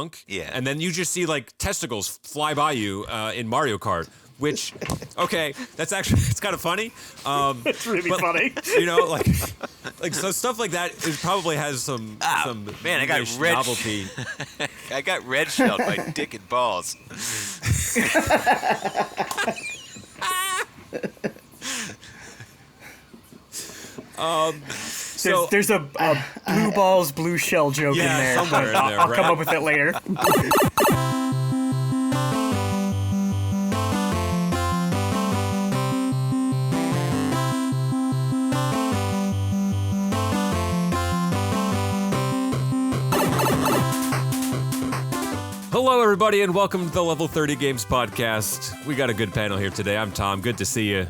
dunk. Yeah. And then you just see like testicles fly by you in Mario Kart. Which, okay, that's actually, it's kind of funny. It's really funny. You know, like so stuff like that probably has some man, I got niche red novelty. I got red shelled by dick and balls. There's a blue balls, blue shell joke in there. Somewhere in there, I'll right? come up with it later. Hello, everybody, and welcome to the Level 30 Games Podcast. We got a good panel here today. I'm Tom. Good to see you.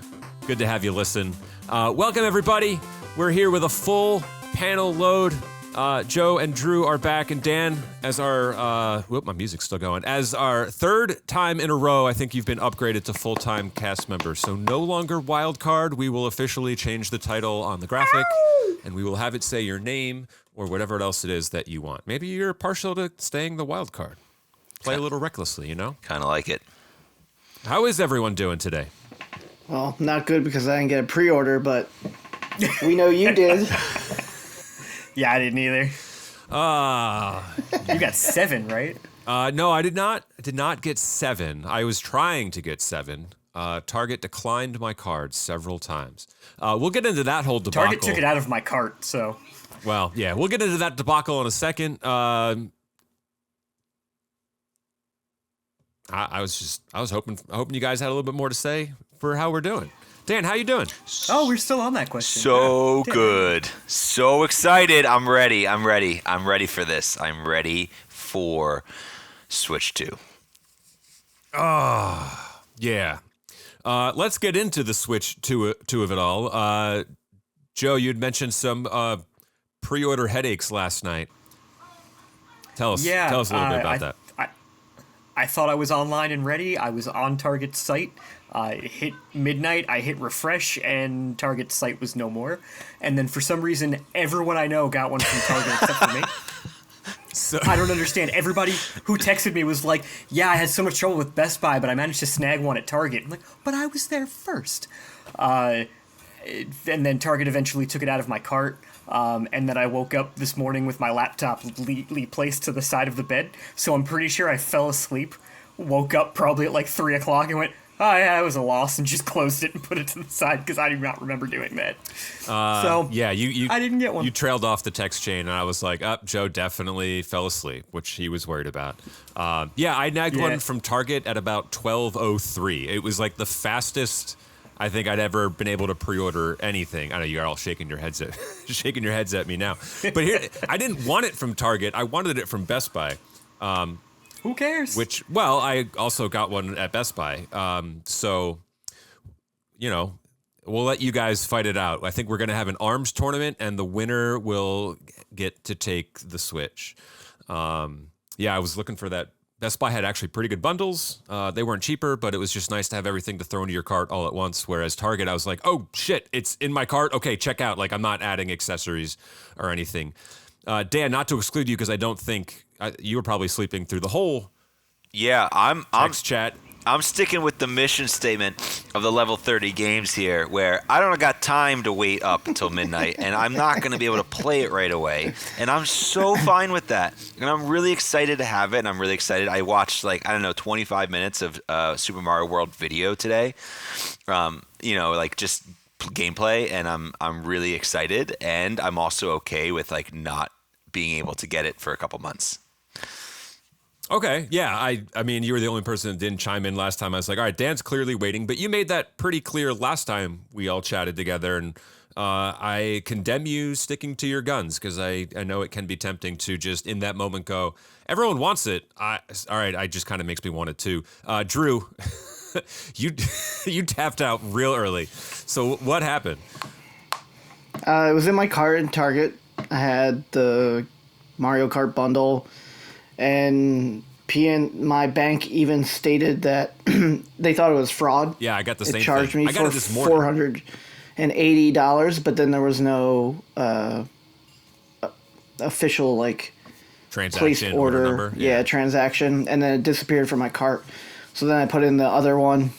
Good to have you listen. Welcome, everybody. We're here with a full panel load. Joe and Drew are back, and Dan, as our, my music's still going, as our third time in a row, I think you've been upgraded to full-time cast member. So no longer wild card. We will officially change the title on the graphic, and we will have it say your name or whatever else it is that you want. Maybe you're partial to staying the wild card. Play a little recklessly, you know? Kind of like it. How is everyone doing today? Well, not good because I didn't get a pre-order, but we know you did. Yeah, I didn't either. You You got 7, right? No, I did not. I did not get 7. I was trying to get 7. Target declined my card several times. We'll get into that whole debacle. Target took it out of my cart, so. Well, yeah, we'll get into that debacle in a second. I was hoping you guys had a little bit more to say for how we're doing. Dan, how you doing? Oh, we're still on that question. So good. So excited. I'm ready. I'm ready for this. I'm ready for Switch 2. Yeah. Let's get into the Switch 2 of it all. Joe, you'd mentioned some pre-order headaches last night. Tell us a little bit about that. I thought I was online and ready. I was on Target's site. It hit midnight. I hit refresh, and Target's site was no more. And then for some reason, everyone I know got one from Target except for me. So, I don't understand. Everybody who texted me was like, yeah, I had so much trouble with Best Buy, but I managed to snag one at Target. I'm like, but I was there first. And then Target eventually took it out of my cart. And then I woke up this morning with my laptop neatly placed to the side of the bed. So I'm pretty sure I fell asleep, woke up probably at like 3 o'clock and went, oh yeah, it was a loss, and just closed it and put it to the side because I do not remember doing that. yeah, you I didn't get one. You trailed off the text chain, and I was like, Joe definitely fell asleep, which he was worried about. Yeah, I nagged one from Target at about 12:03. It was like the fastest I think I'd ever been able to pre-order anything. I know you're all shaking your heads at me now. But here, I didn't want it from Target. I wanted it from Best Buy. Who cares? I also got one at Best Buy. So, you know, we'll let you guys fight it out. I think we're going to have an arms tournament, and the winner will get to take the Switch. Yeah, I was looking for that. Best Buy had actually pretty good bundles. They weren't cheaper, but it was just nice to have everything to throw into your cart all at once. Whereas Target, I was like, oh shit, it's in my cart. Okay, check out. Like, I'm not adding accessories or anything. Dan, not to exclude you because I don't think you were probably sleeping through the whole text chat. I'm sticking with the mission statement of the Level 30 games here, where I don't got time to wait up until midnight, and I'm not going to be able to play it right away. And I'm so fine with that. And I'm really excited to have it, and I'm really excited. I watched, 25 minutes of Super Mario World video today, just gameplay, and I'm really excited. And I'm also okay with, not being able to get it for a couple months. Okay, yeah, I mean, you were the only person that didn't chime in last time. I was like, all right, Dan's clearly waiting, but you made that pretty clear last time we all chatted together, and I condemn you sticking to your guns, because I know it can be tempting to just in that moment go, everyone wants it. All right, it just kind of makes me want it too. Drew, you tapped out real early. So what happened? It was in my cart in Target. I had the Mario Kart bundle. And my bank even stated that they thought it was fraud. Yeah, I got the same thing. It charged me for this morning. $480, but then there was no official Transaction order number. Yeah, transaction, and then it disappeared from my cart. So then I put in the other one.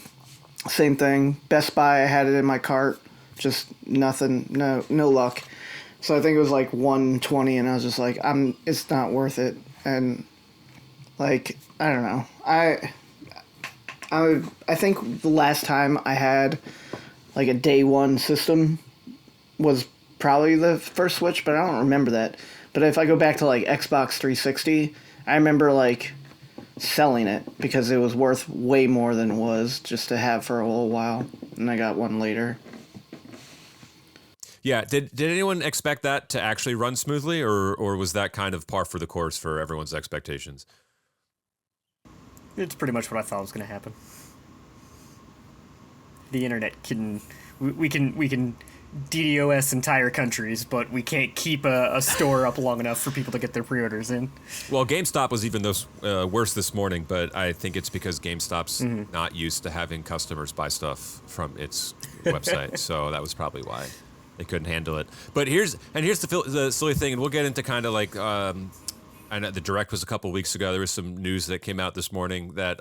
Same thing. Best Buy, I had it in my cart. Just nothing. No luck. So I think it was like 120, and I was just like, it's not worth it. And like, I don't know. I think the last time I had like a day one system was probably the first Switch, but I don't remember that. But if I go back to like Xbox 360, I remember like selling it because it was worth way more than it was just to have for a little while, and I got one later. Yeah, did anyone expect that to actually run smoothly, or was that kind of par for the course for everyone's expectations? It's pretty much what I thought was going to happen. The internet can, we can DDoS entire countries, but we can't keep a store up long enough for people to get their pre-orders in. Well, GameStop was even worse this morning, but I think it's because GameStop's not used to having customers buy stuff from its website, so that was probably why they couldn't handle it. But here's the silly thing, and we'll get into kind of like I know the Direct was a couple weeks ago. There was some news that came out this morning that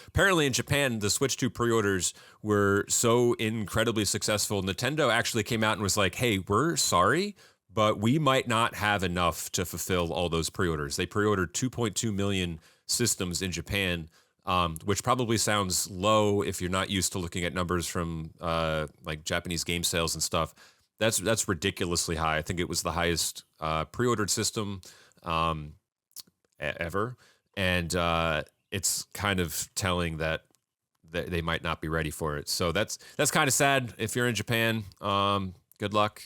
apparently in Japan, the Switch 2 pre-orders were so incredibly successful. Nintendo actually came out and was like, hey, we're sorry, but we might not have enough to fulfill all those pre-orders. They pre-ordered 2.2 million systems in Japan, which probably sounds low if you're not used to looking at numbers from like Japanese game sales and stuff. That's ridiculously high. I think it was the highest pre-ordered system ever, and it's kind of telling that they might not be ready for it. So that's kind of sad. If you're in Japan, good luck.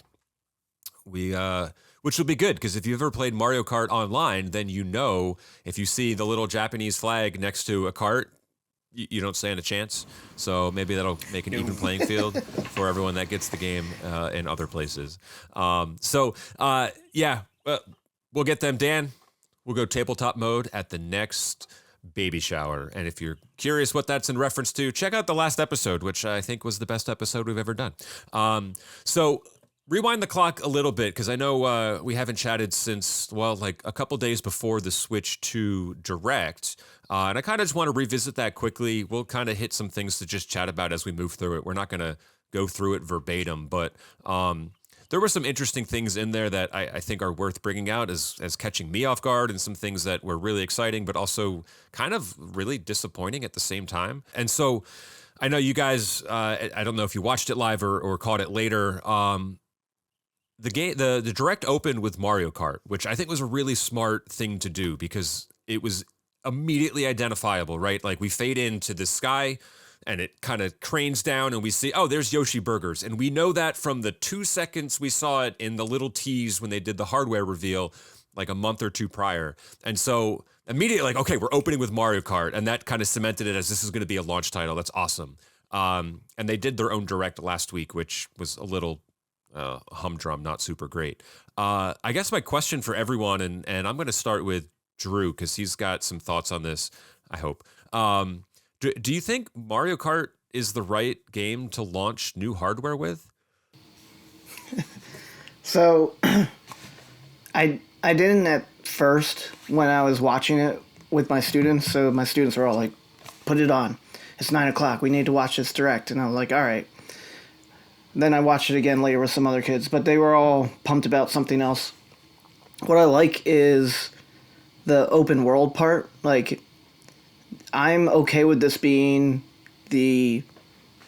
Which will be good, because if you've ever played Mario Kart online, then you know if you see the little Japanese flag next to a cart, you don't stand a chance. So maybe that'll make an even playing field for everyone that gets the game in other places. Yeah, we'll get them, Dan. We'll go tabletop mode at the next baby shower. And if you're curious what that's in reference to, check out the last episode, which I think was the best episode we've ever done. So rewind the clock a little bit, because I know we haven't chatted since, well, like a couple days before the Switch 2 Direct. And I kind of just want to revisit that quickly. We'll kind of hit some things to just chat about as we move through it. We're not going to go through it verbatim, but there were some interesting things in there that I think are worth bringing out as catching me off guard, and some things that were really exciting, but also kind of really disappointing at the same time. And so I know you guys, I don't know if you watched it live or caught it later. The Direct opened with Mario Kart, which I think was a really smart thing to do, because it was immediately identifiable, right? Like we fade into the sky, and it kind of cranes down, and we see, oh, there's Yoshi Burgers. And we know that from the 2 seconds we saw it in the little tease when they did the hardware reveal like a month or two prior. And so immediately, like, okay, we're opening with Mario Kart. And that kind of cemented it as this is going to be a launch title. That's awesome. And they did their own Direct last week, which was a little humdrum, not super great. I guess my question for everyone, and I'm going to start with Drew, because he's got some thoughts on this, I hope. Do you think Mario Kart is the right game to launch new hardware with? So, I didn't at first when I was watching it with my students. So my students were all like, "Put it on. It's 9:00. We need to watch this Direct." And I was like, "All right." Then I watched it again later with some other kids, but they were all pumped about something else. What I like is the open world part. Like, I'm okay with this being the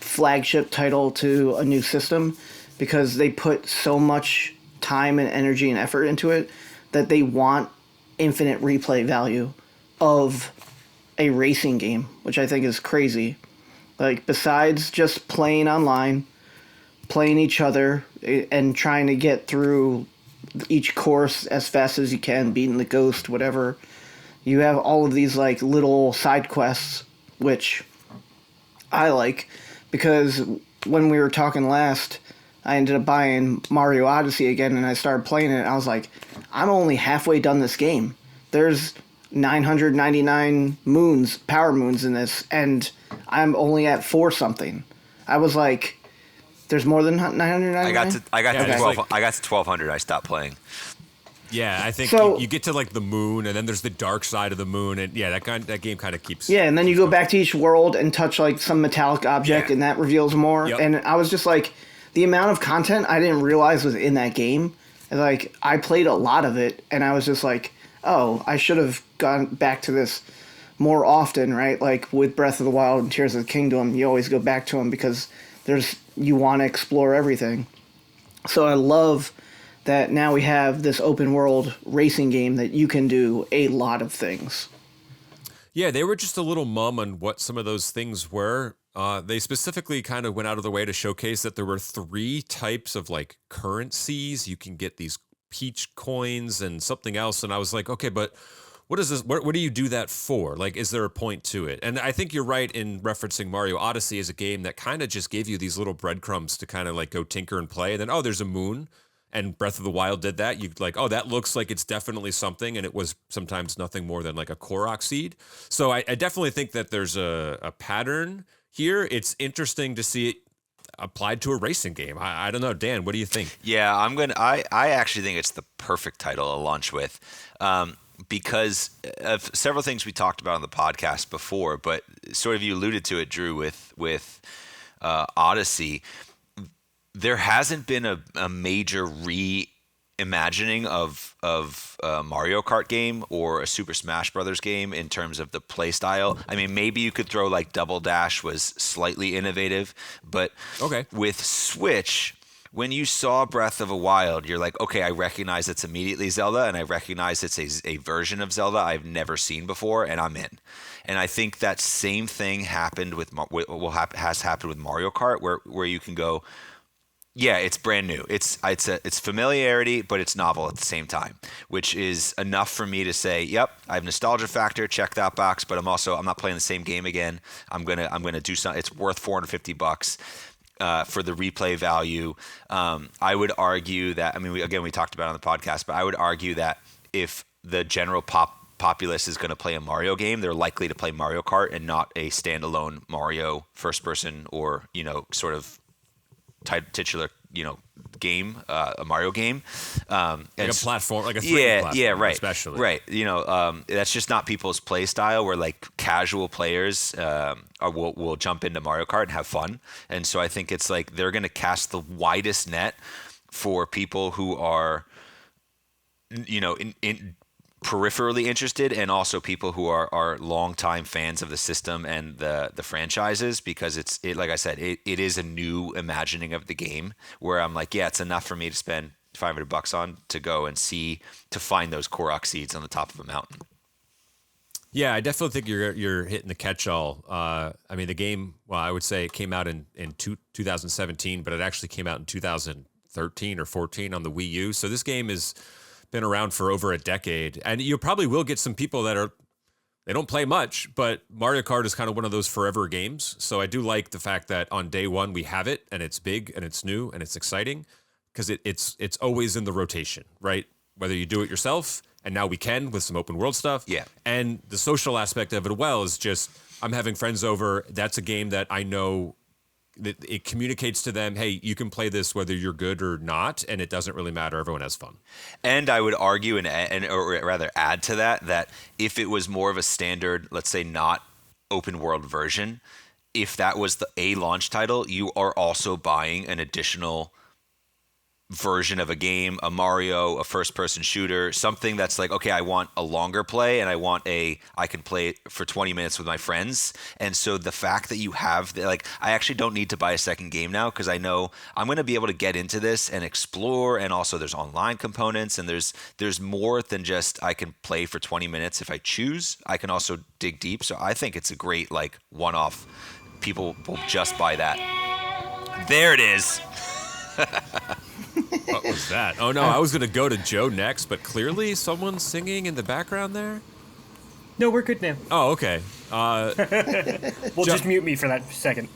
flagship title to a new system, because they put so much time and energy and effort into it that they want infinite replay value of a racing game, which I think is crazy. Like, besides just playing online, playing each other, and trying to get through each course as fast as you can, beating the ghost, whatever, you have all of these like little side quests, which I like, because when we were talking last, I ended up buying Mario Odyssey again, and I started playing it, and I was like, I'm only halfway done this game. There's 999 power moons in this, and I'm only at 4 something. I was like, there's more than 999? I got to Yeah, 12. I got to 1200. I stopped playing. Yeah, I think So- you get to like the moon, and then there's the dark side of the moon, and yeah, that game kind of keeps. Yeah, and then you go back to each world and touch like some metallic object, Yeah. and that reveals more. Yep. And I was just like, the amount of content I didn't realize was in that game. And, like, I played a lot of it, and I was just like, oh, I should have gone back to this more often, right? Like with Breath of the Wild and Tears of the Kingdom, you always go back to them because you want to explore everything. So I love that now we have this open world racing game that you can do a lot of things. Yeah, they were just a little mum on what some of those things were. They specifically kind of went out of their way to showcase that there were 3 types of like currencies. You can get these peach coins and something else. And I was like, okay, but what is this? What do you do that for? Like, is there a point to it? And I think you're right in referencing Mario Odyssey as a game that kind of just gave you these little breadcrumbs to kind of like go tinker and play. And then, oh, there's a moon. And Breath of the Wild did that. You like, oh, that looks like it's definitely something, and it was sometimes nothing more than like a Korok seed. So I definitely think that there's a pattern here. It's interesting to see it applied to a racing game. I don't know, Dan, what do you think? Yeah, I actually think it's the perfect title to launch with, because of several things we talked about on the podcast before. But sort of you alluded to it, Drew, with Odyssey. There hasn't been a major reimagining of a Mario Kart game or a Super Smash Brothers game in terms of the play style. I mean, maybe you could throw like Double Dash was slightly innovative, but Okay. with Switch, when you saw Breath of the Wild, you're like, okay, I recognize it's immediately Zelda, and I recognize it's a version of Zelda I've never seen before, and I'm in. And I think that same thing happened has happened with Mario Kart, where you can go, yeah, it's brand new. It's familiarity, but it's novel at the same time, which is enough for me to say, yep, I have nostalgia factor, check that box. But I'm not playing the same game again. I'm gonna do something. It's worth $450 for the replay value. I would argue that. I mean, we talked about it on the podcast, but I would argue that if the general populace is going to play a Mario game, they're likely to play Mario Kart and not a standalone Mario first person or sort of titular game, a Mario game, Like a platform, like a 3D platform, right, especially. Right. That's just not people's play style, where like casual players will jump into Mario Kart and have fun. And so I think it's like they're going to cast the widest net for people who are in peripherally interested, and also people who are longtime fans of the system and the franchises, because it like I said, it is a new imagining of the game where I'm like, yeah, it's enough for me to spend $500 on to go and to find those Korok seeds on the top of a mountain. Yeah, I definitely think you're hitting the catch-all. I mean, the game, well, I would say it came out in 2017, but it actually came out in 2013 or 14 on the Wii U. So this game has been around for over a decade, and you probably will get some people they don't play much, but Mario Kart is kind of one of those forever games. So I do like the fact that on day one we have it, and it's big and it's new and it's exciting, because it's always in the rotation, right? Whether you do it yourself, and now we can with some open world stuff. Yeah. And the social aspect of it, well, is just I'm having friends over. That's a game that I know that it communicates to them, hey, you can play this whether you're good or not, and it doesn't really matter. Everyone has fun. And I would argue, or rather add to that if it was more of a standard, let's say not open world version, if that was a launch title, you are also buying an additional version of a game, a Mario, a first-person shooter, something that's like, okay, I want a longer play, and I can play it for 20 minutes with my friends. And so the fact that you have, I actually don't need to buy a second game now, because I know I'm going to be able to get into this and explore, and also there's online components, and there's more than just I can play for 20 minutes if I choose. I can also dig deep. So I think it's a great one-off. People will just buy that. There it is. What was that? Oh no, I was gonna go to Joe next, but clearly someone's singing in the background there. No, we're good now. Oh, okay. Just mute me for that second.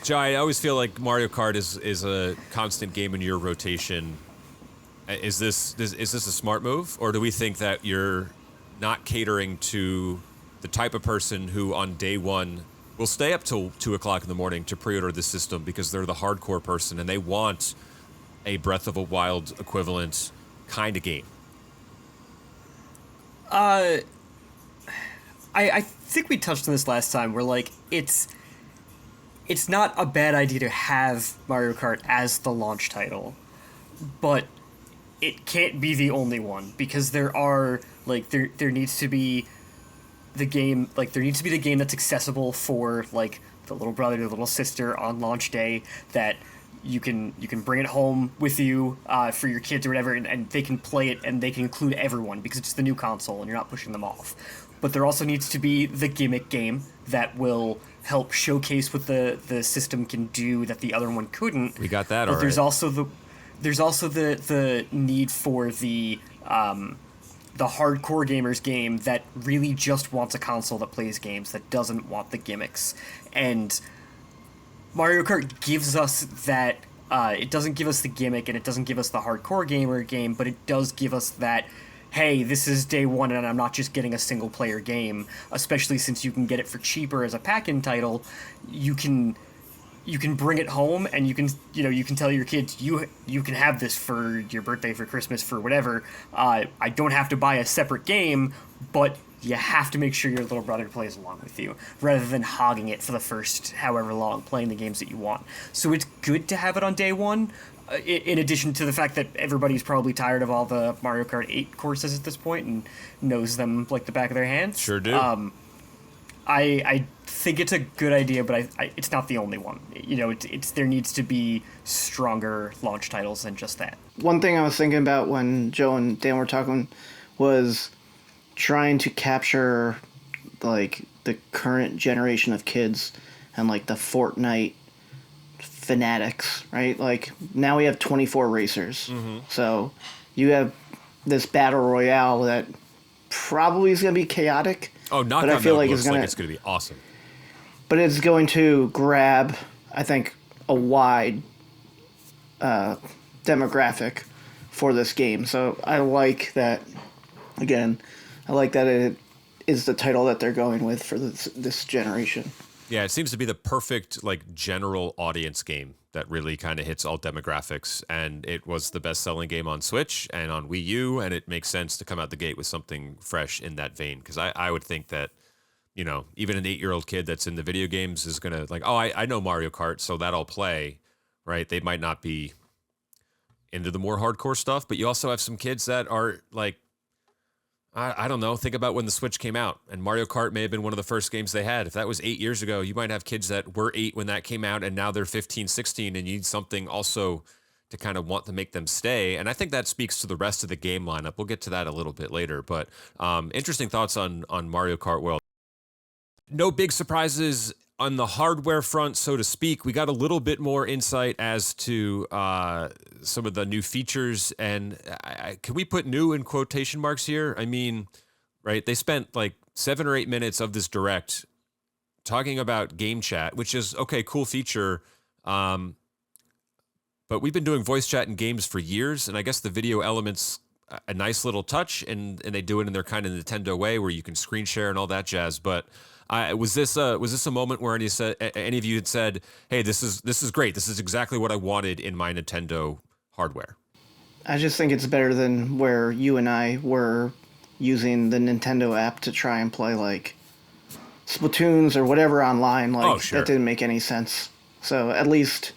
Joe, I always feel like Mario Kart is a constant game in your rotation. Is this a smart move, or do we think that you're not catering to the type of person who on day one will stay up till 2:00 in the morning to pre-order the system because they're the hardcore person and they want a Breath of the Wild equivalent kind of game? I think we touched on this last time. Where like it's not a bad idea to have Mario Kart as the launch title, but it can't be the only one because there needs to be the game that's accessible for like the little brother, the little sister on launch day that you can bring it home with you for your kids or whatever, and they can play it and they can include everyone because it's the new console and you're not pushing them off. But there also needs to be the gimmick game that will help showcase what the system can do that the other one couldn't. We got that. But all there's right. also the need for the hardcore gamers game that really just wants a console that plays games, that doesn't want the gimmicks. And Mario Kart gives us that. It doesn't give us the gimmick and it doesn't give us the hardcore gamer game, but it does give us that, hey, this is day one and I'm not just getting a single player game, especially since you can get it for cheaper as a pack-in title. You can bring it home and you can tell your kids you can have this for your birthday, for Christmas, for whatever. I don't have to buy a separate game, but you have to make sure your little brother plays along with you rather than hogging it for the first however long, playing the games that you want. So it's good to have it on day one. In addition to the fact that everybody's probably tired of all the Mario Kart 8 courses at this point and knows them like the back of their hands. Sure do. I think it's a good idea, but it's not the only one. There needs to be stronger launch titles than just that. One thing I was thinking about when Joe and Dan were talking was trying to capture like the current generation of kids and like the Fortnite fanatics, right? Like now we have 24 racers. Mm-hmm. So you have this battle royale that probably is going to be chaotic. Oh, knock but on I feel wood, like looks like it's going to be awesome. But it's going to grab, I think, a wide demographic for this game. So I like that. Again, I like that it is the title that they're going with for this generation. Yeah, it seems to be the perfect like general audience game that really kind of hits all demographics, and it was the best-selling game on Switch and on Wii U, and it makes sense to come out the gate with something fresh in that vein, because I would think that, even an 8-year-old kid that's in the video games is going to like, oh, I know Mario Kart, so that I'll play, right? They might not be into the more hardcore stuff, but you also have some kids that are like, I don't know. Think about when the Switch came out, and Mario Kart may have been one of the first games they had. If that was 8 years ago, you might have kids that were 8 when that came out, and now they're 15, 16, and you need something also to kind of want to make them stay. And I think that speaks to the rest of the game lineup. We'll get to that a little bit later, but interesting thoughts on Mario Kart World. No big surprises on the hardware front, so to speak. We got a little bit more insight as to some of the new features, and can we put new in quotation marks here? I mean, right, they spent like 7 or 8 minutes of this direct talking about game chat, which is, okay, cool feature, but we've been doing voice chat in games for years, and I guess the video element's a nice little touch, and they do it in their kind of Nintendo way where you can screen share and all that jazz, but was this a moment where any of you had said, "Hey, this is great. This is exactly what I wanted in my Nintendo hardware"? I just think it's better than where you and I were using the Nintendo app to try and play like Splatoons or whatever online. Like, oh, sure. That didn't make any sense. So at least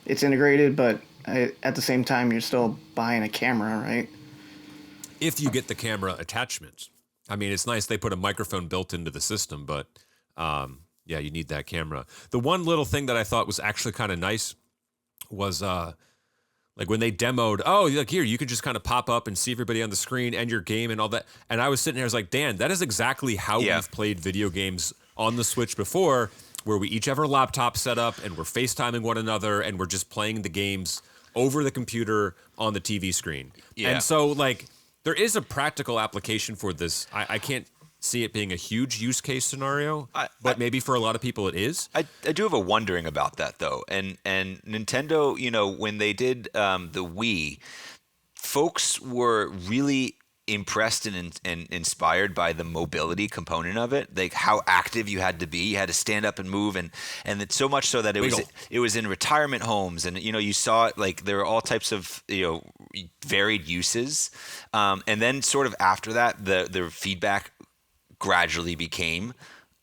it's integrated, but at the same time, you're still buying a camera, right? If you get the camera attachment. I mean, it's nice they put a microphone built into the system, but yeah, you need that camera. The one little thing that I thought was actually kind of nice was like when they demoed, oh, look here, you can just kind of pop up and see everybody on the screen and your game and all that. And I was sitting there, I was like, Dan, that is exactly how we've played video games on the Switch before, where we each have our laptop set up and we're FaceTiming one another and we're just playing the games over the computer on the TV screen. Yeah. And so, like, there is a practical application for this. I can't see it being a huge use case scenario, but maybe for a lot of people it is. I do have a wondering about that, though. And Nintendo, when they did the Wii, folks were really impressed and inspired by the mobility component of it, like how active you had to be. You had to stand up and move, and it's so much so that it was in retirement homes, and you saw it, like there were all types of varied uses. And then sort of after that, the feedback gradually became,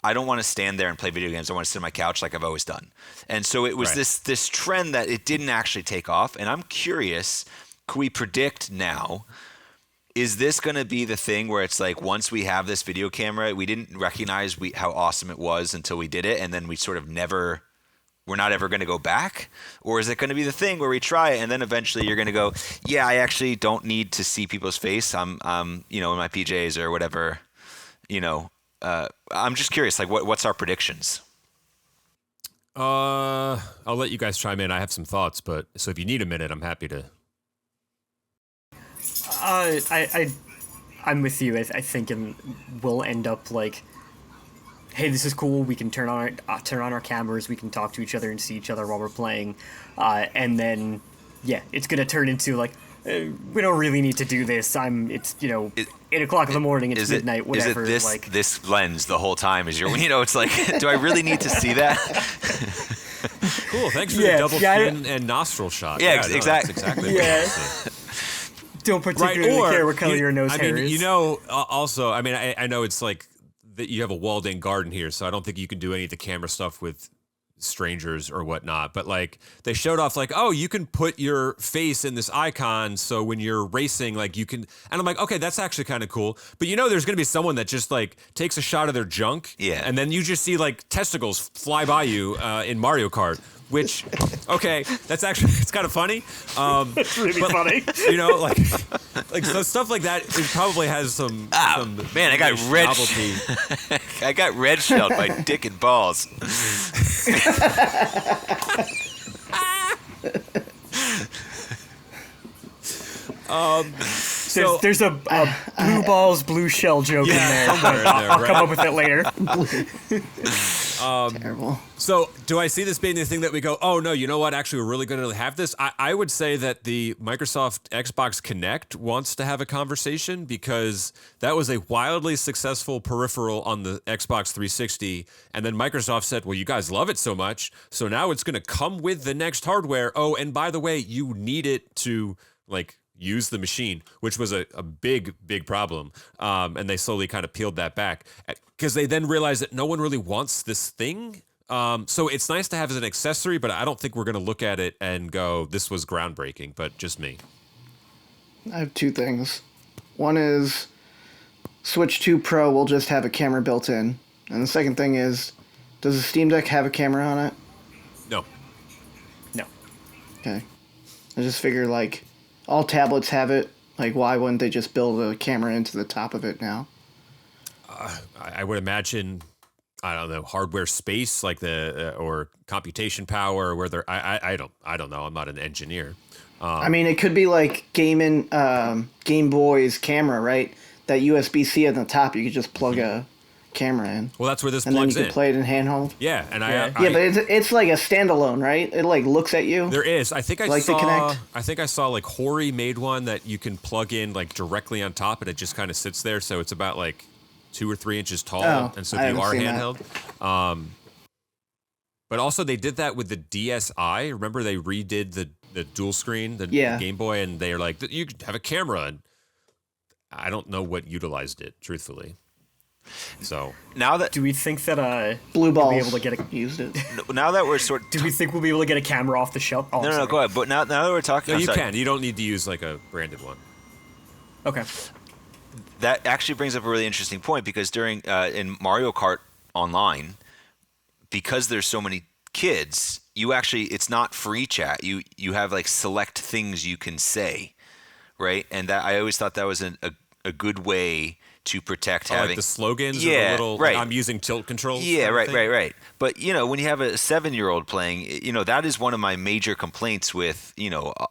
I don't want to stand there and play video games. I want to sit on my couch like I've always done. And so it was Right. this trend that it didn't actually take off. And I'm curious, could we predict now, is this going to be the thing where it's like once we have this video camera, we didn't recognize how awesome it was until we did it, and then we sort of we're not ever going to go back? Or is it going to be the thing where we try it and then eventually you're going to go, yeah, I actually don't need to see people's face. I'm in my PJs or whatever, I'm just curious, like what's our predictions? I'll let you guys chime in. I have some thoughts, but so if you need a minute, I'm happy to. I'm with you. I think we'll end up like, hey, this is cool. We can turn on our cameras. We can talk to each other and see each other while we're playing. And then, yeah, it's gonna turn into like, we don't really need to do this. It's 8 o'clock in the morning. It's midnight. Whatever. Is it this lens the whole time? Is it's like, do I really need to see that? Cool. Thanks for the double chin and nostril shot. Yeah, no, exactly. That's exactly. Yeah. Don't particularly care what color your nose hair is. Also, I know it's like that you have a walled-in garden here, so I don't think you can do any of the camera stuff with strangers or whatnot. But like they showed off, like, oh, you can put your face in this icon, so when you're racing, like you can. And I'm like, okay, that's actually kind of cool. But there's gonna be someone that just like takes a shot of their junk, and then you just see like testicles fly by you in Mario Kart. Which, okay, it's kind of funny. It's really funny. Like so stuff like that. It probably has some. Man, I got red. Novelty. I got red shelled by dick and balls. There's a blue balls, blue shell joke in there. I'll come up with it later. Terrible. So do I see this being the thing that we go, oh no, you know what? Actually, we're really going to have this. I would say that the Microsoft Xbox Kinect wants to have a conversation because that was a wildly successful peripheral on the Xbox 360. And then Microsoft said, well, you guys love it so much. So now it's going to come with the next hardware. Oh, and by the way, you need it to like use the machine, which was a big problem. And they slowly kind of peeled that back because they then realized that no one really wants this thing. So it's nice to have as an accessory, but I don't think we're going to look at it and go, this was groundbreaking, but just me. I have two things. One is Switch 2 Pro will just have a camera built in. And the second thing is, does the Steam Deck have a camera on it? No. Okay. I just figure, like, all tablets have it. Like, why wouldn't they just build a camera into the top of it now? I would imagine, I don't know, hardware space, like or computation power, where they're. I don't know. I'm not an engineer. It could be like Game Boy's camera, right? That USB-C at the top, you could just plug a camera in. Well, that's where this and plugs in. And then you can play it in handheld. Yeah, and but it's like a standalone, right? It like looks at you. There is. I think the Kinect. I think I saw like Hori made one that you can plug in like directly on top, and it just kind of sits there. So it's about like 2 or 3 inches tall, and so if you are handheld. But also they did that with the DSi. Remember they redid the dual screen, the Game Boy, and they're like, you could have a camera, and I don't know what utilized it, truthfully. So now that do we think that Blue Balls we'll be able to get used it? Now that we're sort of do we think we'll be able to get a camera off the shelf? Oh, no, go ahead. But now that we're talking, no, you can. You don't need to use like a branded one. Okay. That actually brings up a really interesting point because during in Mario Kart Online, because there's so many kids, it's not free chat. You have like select things you can say, right? And that I always thought that was a good way to protect having like the slogans, yeah, or the little, right. Like, I'm using tilt controls. Yeah, right. But when you have a 7-year-old playing, that is one of my major complaints with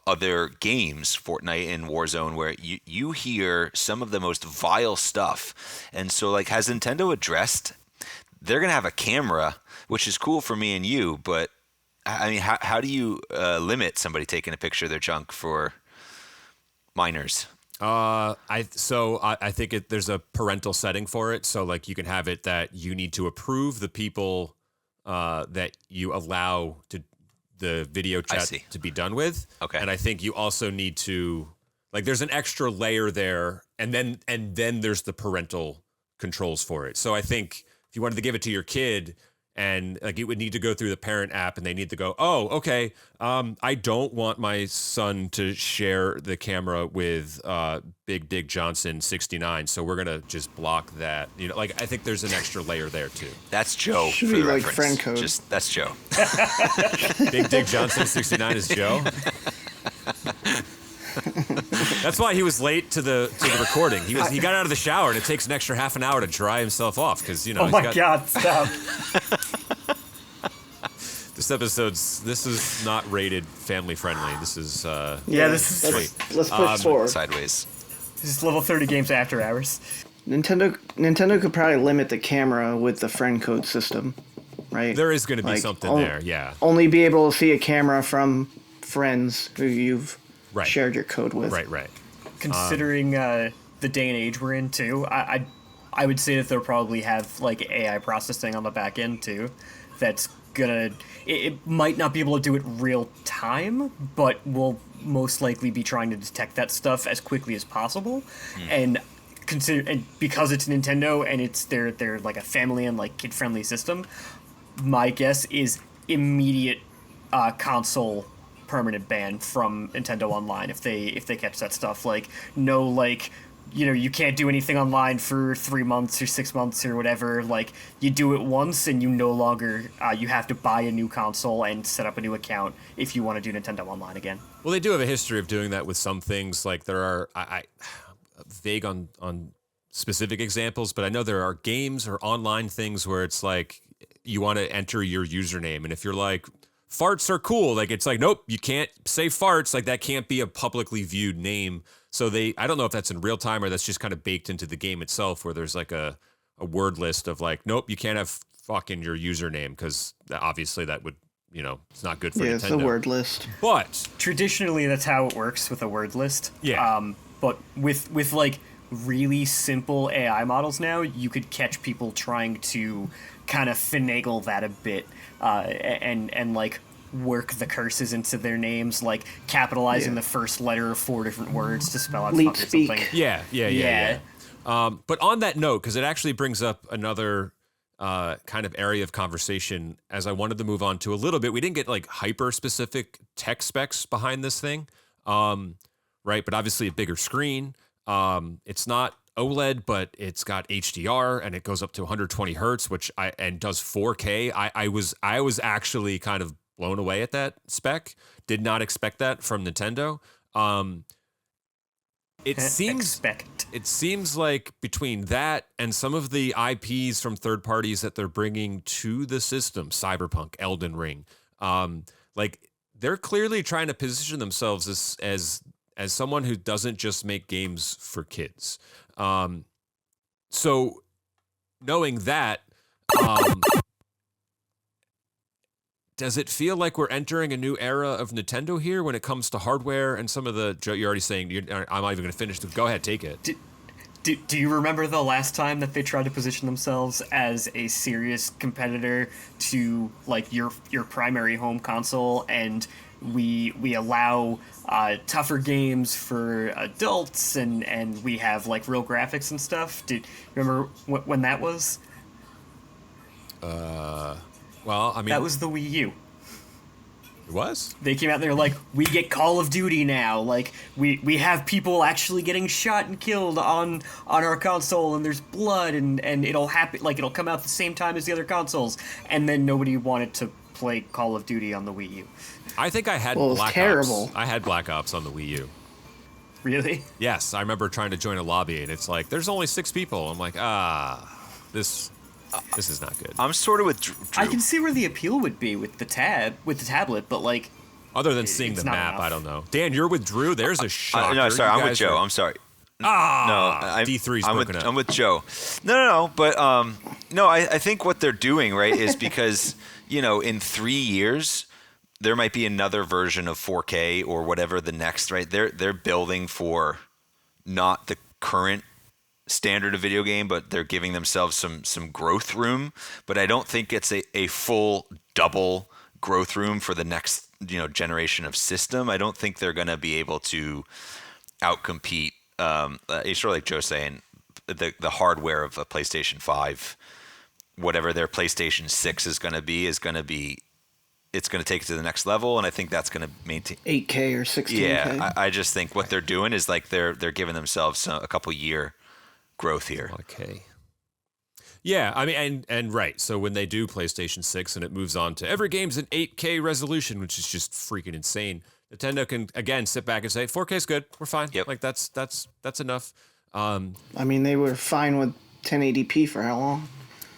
other games, Fortnite and Warzone, where you hear some of the most vile stuff. And so, like, has Nintendo addressed? They're gonna have a camera, which is cool for me and you, but I mean, how do you limit somebody taking a picture of their junk for minors? I think there's a parental setting for it. So like you can have it that you need to approve the people that you allow to the video chat to be done with. Okay. And I think you also need to Like there's an extra layer there, and then there's the parental controls for it. So I think if you wanted to give it to your kid, and like it would need to go through the parent app, and they need to go, oh, okay, I don't want my son to share the camera with Big Dig Johnson 69, so we're gonna just block that. You know, like I think there's an extra layer there too. That's Joe. Should for be the like reference. friend code. That's Joe. Big Dig Johnson 69 is Joe. That's why he was late to the recording. He got out of the shower, and it takes an extra half an hour to dry himself off because Oh my God! Stop. This is not rated family friendly. This is This is let's push forward. Sideways. This is level 30 games after hours. Nintendo could probably limit the camera with the friend code system, right? there is going to be Like, something there. Yeah. Only be able to see a camera from friends who you've Right. shared your code with. Right. Considering the day and age we're in too, I would say that they'll probably have like AI processing on the back end too. That's gonna it might not be able to do it real time, but will most likely be trying to detect that stuff as quickly as possible. And because it's Nintendo and it's they're like a family and like kid friendly system, my guess is immediate console permanent ban from Nintendo Online if they catch that stuff. Like no, like, you know, you can't do anything online for 3 months or 6 months or whatever. Like you do it once and you no longer you have to buy a new console and set up a new account if you want to do Nintendo Online again. Well, they do have a history of doing that with some things. Like there are I vague on specific examples, but I know there are games or online things where it's like you want to enter your username, and if you're like, farts are cool, like it's like, nope, you can't say farts, like that can't be a publicly viewed name. So I don't know if that's in real time or that's just kind of baked into the game itself, where there's like a word list of like, nope, you can't have fucking your username, because obviously that would, you know, it's not good for Nintendo. It's a word list. But Traditionally, that's how it works with a word list. Yeah. But with like really simple AI models now, you could catch people trying to kind of finagle that a bit, and like work the curses into their names, like capitalizing the first letter of 4 different words to spell out Leet fucking speak. something. Yeah. But on that note, because it actually brings up another kind of area of conversation, as I wanted to move on to a little bit. We didn't get like hyper specific tech specs behind this thing, right? But obviously a bigger screen. It's not OLED, but it's got HDR and it goes up to 120 hertz, and does 4K. I was actually kind of blown away at that spec. Did not expect that from Nintendo. It seems like between that and some of the IPs from third parties that they're bringing to the system, Cyberpunk, Elden Ring, like they're clearly trying to position themselves as someone who doesn't just make games for kids. So knowing that, does it feel like we're entering a new era of Nintendo here when it comes to hardware and some of the, Joe, you're already saying, I'm not even going to finish. Go ahead, take it. Do you remember the last time that they tried to position themselves as a serious competitor to like your primary home console, and we allow tougher games for adults and we have like real graphics and stuff? Do you remember when that was? Well, I mean, that was the Wii U. It was? They came out and they were like, we get Call of Duty now. Like, we have people actually getting shot and killed on our console, and there's blood, and it'll happen, like, it'll come out the same time as the other consoles. And then nobody wanted to play Call of Duty on the Wii U. I think I had Well, Black terrible. Ops. I had Black Ops on the Wii U. Really? Yes, I remember trying to join a lobby, and it's like, there's only 6 people. I'm like, this is not good. I'm sort of with Drew. I can see where the appeal would be with the tablet, but like, Other than seeing it's the not map, enough. I don't know. Dan, you're with Drew. There's a shocker. No, sorry, You I'm with guys Joe. are- I'm sorry. D3's broken up. I'm with Joe. No, but no, I think what they're doing, right, is because, you know, in 3 years there might be another version of 4K or whatever the next, right? They're building for not the current standard of video game, but they're giving themselves some growth room. But I don't think it's a full double growth room for the next, you know, generation of system. I don't think they're going to be able to outcompete. It's sort of like Joe saying the hardware of a PlayStation 5, whatever their PlayStation 6 is going to be, it's going to take it to the next level, and I think that's going to maintain 8K or 16K. Yeah, I just think what they're doing is like they're giving themselves a couple year growth here. Okay. Yeah, I mean, and right. So when they do PlayStation 6 and it moves on to every game's in 8K resolution, which is just freaking insane, Nintendo can again sit back and say 4K is good, we're fine. Yep. Like that's enough. I mean, they were fine with 1080p for how long?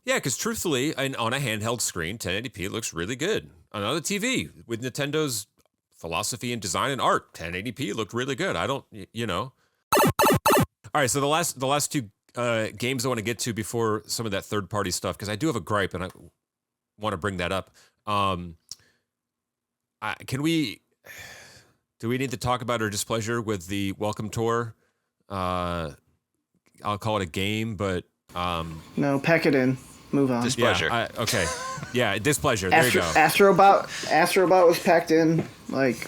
Yeah, because truthfully, on a handheld screen, 1080p looks really good. On a TV with Nintendo's philosophy in design and art, 1080p looked really good. I don't, All right, so the last two games I want to get to before some of that third-party stuff, because I do have a gripe and I want to bring that up. Do we need to talk about our displeasure with the Welcome Tour? I'll call it a game, but No, pack it in. Move on. Displeasure. Yeah, okay. Yeah, displeasure. There you go. Astrobot was packed in,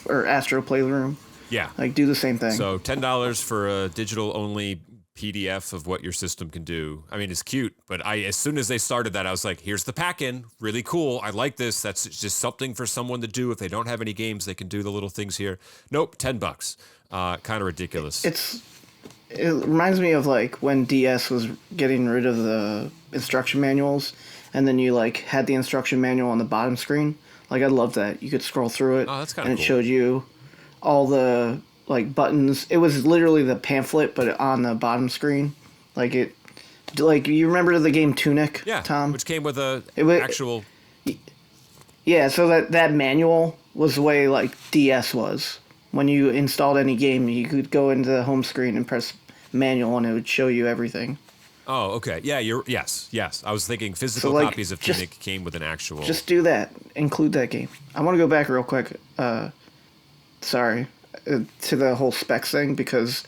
or Astro Playroom. Yeah. Do the same thing. So $10 for a digital-only PDF of what your system can do. I mean, it's cute, but as soon as they started that, I was like, here's the pack-in. Really cool. I like this. That's just something for someone to do. If they don't have any games, they can do the little things here. Nope, $10. Kind of ridiculous. It reminds me of when DS was getting rid of the instruction manuals, and then you had the instruction manual on the bottom screen. I love that. You could scroll through it. Oh, that's kind of cool. And it showed you all the buttons. It was literally the pamphlet, but on the bottom screen. You remember the game Tunic, yeah, Tom? Which came with actual. Yeah, so that manual was the way DS was. When you installed any game, you could go into the home screen and press manual, and it would show you everything. Oh, okay. Yeah, yes. I was thinking physical copies of Tunic came with an actual. Just do that. Include that game. I want to go back real quick. To the whole specs thing, because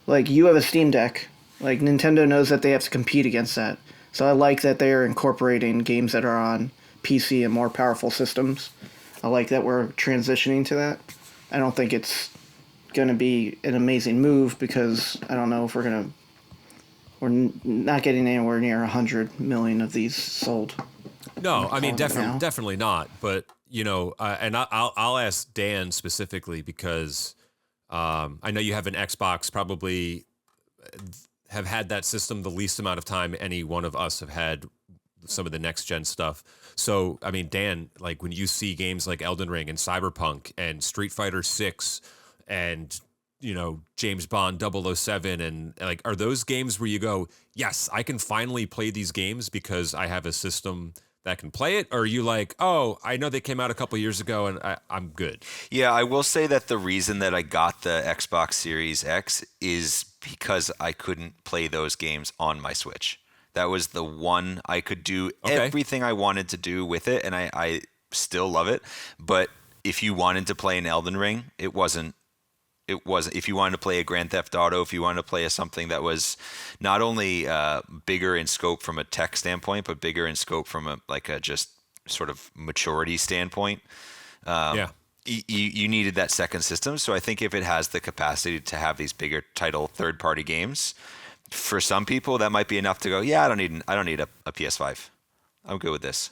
you have a Steam Deck. Nintendo knows that they have to compete against that. So I like that they're incorporating games that are on PC and more powerful systems. I like that we're transitioning to that. I don't think it's going to be an amazing move, because I don't know if we're not getting anywhere near 100 million of these sold. No, I mean definitely not. But and I'll ask Dan specifically, because I know you have an Xbox, probably have had that system the least amount of time any one of us have had some of the next gen stuff. So, I mean, Dan, when you see games like Elden Ring and Cyberpunk and Street Fighter 6 and, James Bond 007, and are those games where you go, yes, I can finally play these games because I have a system that can play it? Or are you oh, I know they came out a couple years ago and I'm good? Yeah, I will say that the reason that I got the Xbox Series X is because I couldn't play those games on my Switch. That was the one I could do everything I wanted to do with it, and I still love it. But if you wanted to play an Elden Ring, it wasn't. If you wanted to play a Grand Theft Auto, if you wanted to play something that was not only bigger in scope from a tech standpoint, but bigger in scope from a just sort of maturity standpoint, you needed that second system. So I think if it has the capacity to have these bigger title third-party games, for some people, that might be enough to go, yeah, I don't need a PS5. I'm good with this.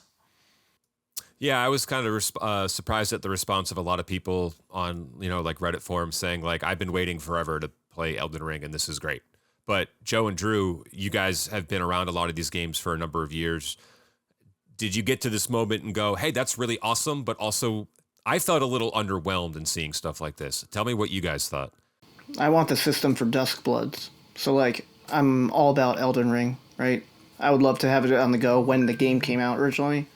Yeah, I was kind of surprised at the response of a lot of people on, Reddit forums saying, I've been waiting forever to play Elden Ring, and this is great. But Joe and Drew, you guys have been around a lot of these games for a number of years. Did you get to this moment and go, hey, that's really awesome, but also I felt a little underwhelmed in seeing stuff like this? Tell me what you guys thought. I want the system for Duskbloods. So, I'm all about Elden Ring, right? I would love to have it on the go when the game came out originally.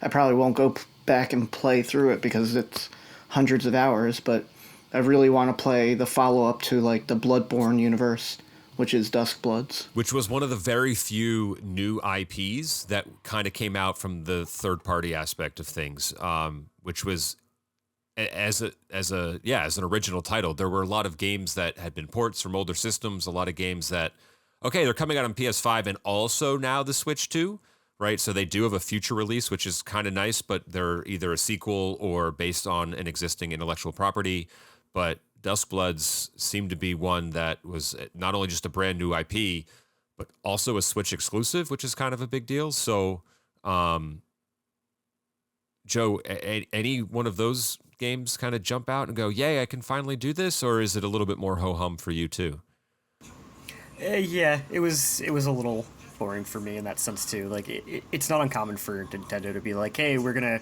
I probably won't go back and play through it because it's hundreds of hours, but I really want to play the follow-up to, the Bloodborne universe, which is Duskbloods. Which was one of the very few new IPs that kind of came out from the third-party aspect of things, which was as an original title. There were a lot of games that had been ports from older systems, a lot of games that, okay, they're coming out on PS5 and also now the Switch too, right? So they do have a future release, which is kind of nice, but they're either a sequel or based on an existing intellectual property. But Duskbloods seemed to be one that was not only just a brand new IP, but also a Switch exclusive, which is kind of a big deal. So, Joe, any one of those games kind of jump out and go, "Yay, I can finally do this," or is it a little bit more ho hum for you too? Yeah, it was a little boring for me in that sense too. Like it's not uncommon for Nintendo to be like, "Hey, we're gonna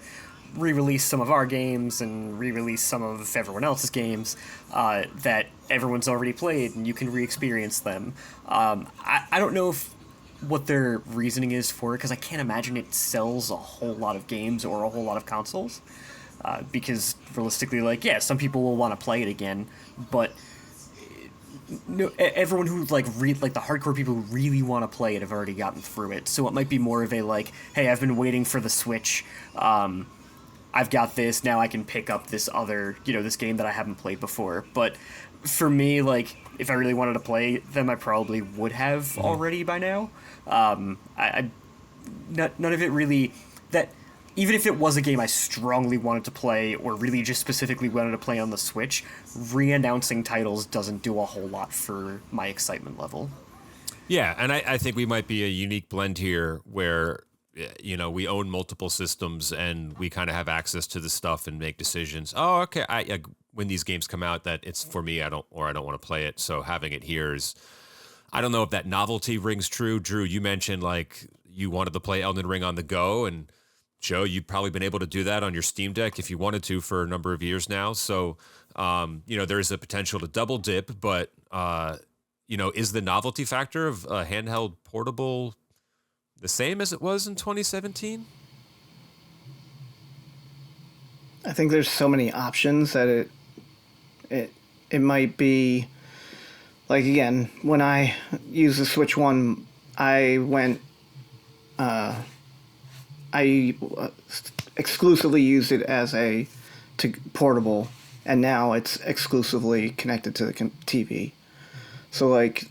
re-release some of our games and re-release some of everyone else's games that everyone's already played, and you can re-experience them." I don't know if what their reasoning is for it, because I can't imagine it sells a whole lot of games or a whole lot of consoles. Because realistically, like, yeah, some people will want to play it again, but no, everyone who like the hardcore people who really want to play it have already gotten through it. So it might be more of a like, hey, I've been waiting for the Switch. I've got this now. I can pick up this other, this game that I haven't played before. But for me, like, if I really wanted to play them, I probably would have already by now. None of it really that. Even if it was a game I strongly wanted to play or really just specifically wanted to play on the Switch, re-announcing titles doesn't do a whole lot for my excitement level. Yeah, and I think we might be a unique blend here where we own multiple systems and we kind of have access to the stuff and make decisions. Oh, okay. When these games come out, that it's for me, I don't want to play it. So having it here is, I don't know if that novelty rings true. Drew, you mentioned like you wanted to play Elden Ring on the go, and Joe, you've probably been able to do that on your Steam Deck if you wanted to for a number of years now. So, there's a potential to double dip, but, is the novelty factor of a handheld portable the same as it was in 2017? I think there's so many options that it might be, like, again, when I used the Switch One, I went, I exclusively used it as portable, and now it's exclusively connected to the TV. So, like,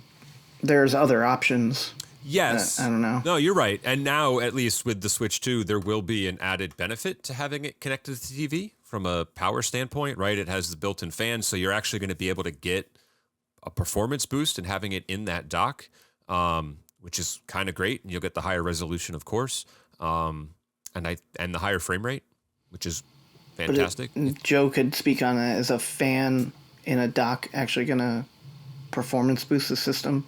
there's other options. Yes. I don't know. No, you're right. And now, at least with the Switch 2, there will be an added benefit to having it connected to the TV from a power standpoint, right? It has the built-in fan, so you're actually going to be able to get a performance boost and having it in that dock, which is kind of great. And you'll get the higher resolution, of course. And the higher frame rate, which is fantastic. Joe could speak on that. Is a fan in a dock actually going to performance boost the system?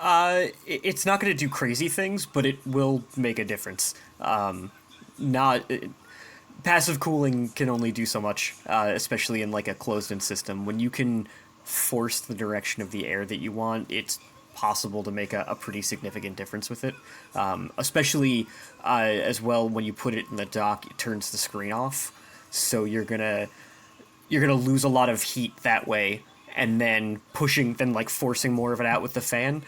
It's not going to do crazy things, but it will make a difference. Passive cooling can only do so much, especially in like a closed-in system. When you can force the direction of the air that you want, it's possible to make a pretty significant difference with it. Especially as well when you put it in the dock, it turns the screen off, so you're gonna lose a lot of heat that way, and then forcing more of it out with the fan.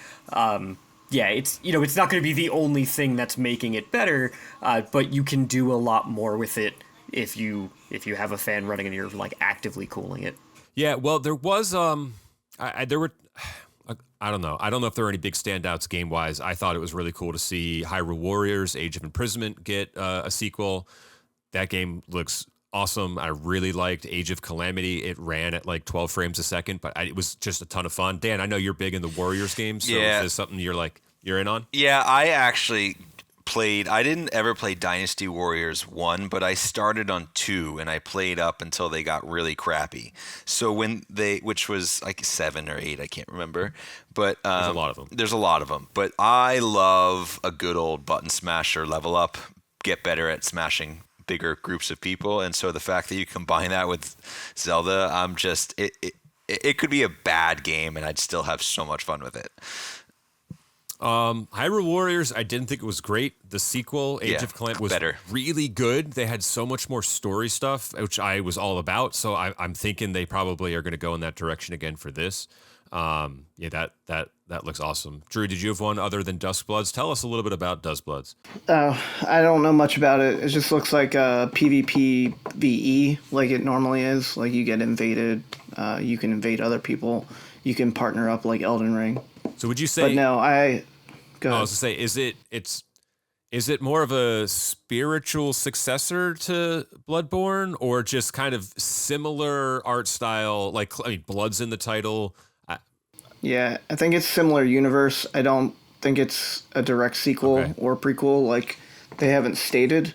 It's not going to be the only thing that's making it better, but you can do a lot more with it if you have a fan running and you're like actively cooling it. Yeah, well, there was I don't know. I don't know if there are any big standouts game-wise. I thought it was really cool to see Hyrule Warriors: Age of Imprisonment get a sequel. That game looks awesome. I really liked Age of Calamity. It ran at like 12 frames a second, but it was just a ton of fun. Dan, I know you're big in the Warriors games, so Yeah. is this something you're in on? Yeah, I actually I didn't ever play Dynasty Warriors 1, but I started on 2 and I played up until they got really crappy. So which was like 7 or 8, I can't remember. But There's a lot of them. There's a lot of them. But I love a good old button smasher level up, get better at smashing bigger groups of people. And so the fact that you combine that with Zelda, it could be a bad game and I'd still have so much fun with it. Hyrule Warriors, I didn't think it was great. The sequel, Age of Calamity, was better. Really good. They had so much more story stuff, which I was all about. So I'm thinking they probably are going to go in that direction again for this. That looks awesome. Drew, did you have one other than Duskbloods? Tell us a little bit about Duskbloods. I don't know much about it. It just looks like a PvP VE, like it normally is. Like you get invaded, you can invade other people, you can partner up like Elden Ring. So would you say? But no, I was to say, Is it more of a spiritual successor to Bloodborne, or just kind of similar art style? Like, I mean, Blood's in the title. Yeah, I think it's similar universe. I don't think it's a direct sequel Okay. or prequel, like they haven't stated.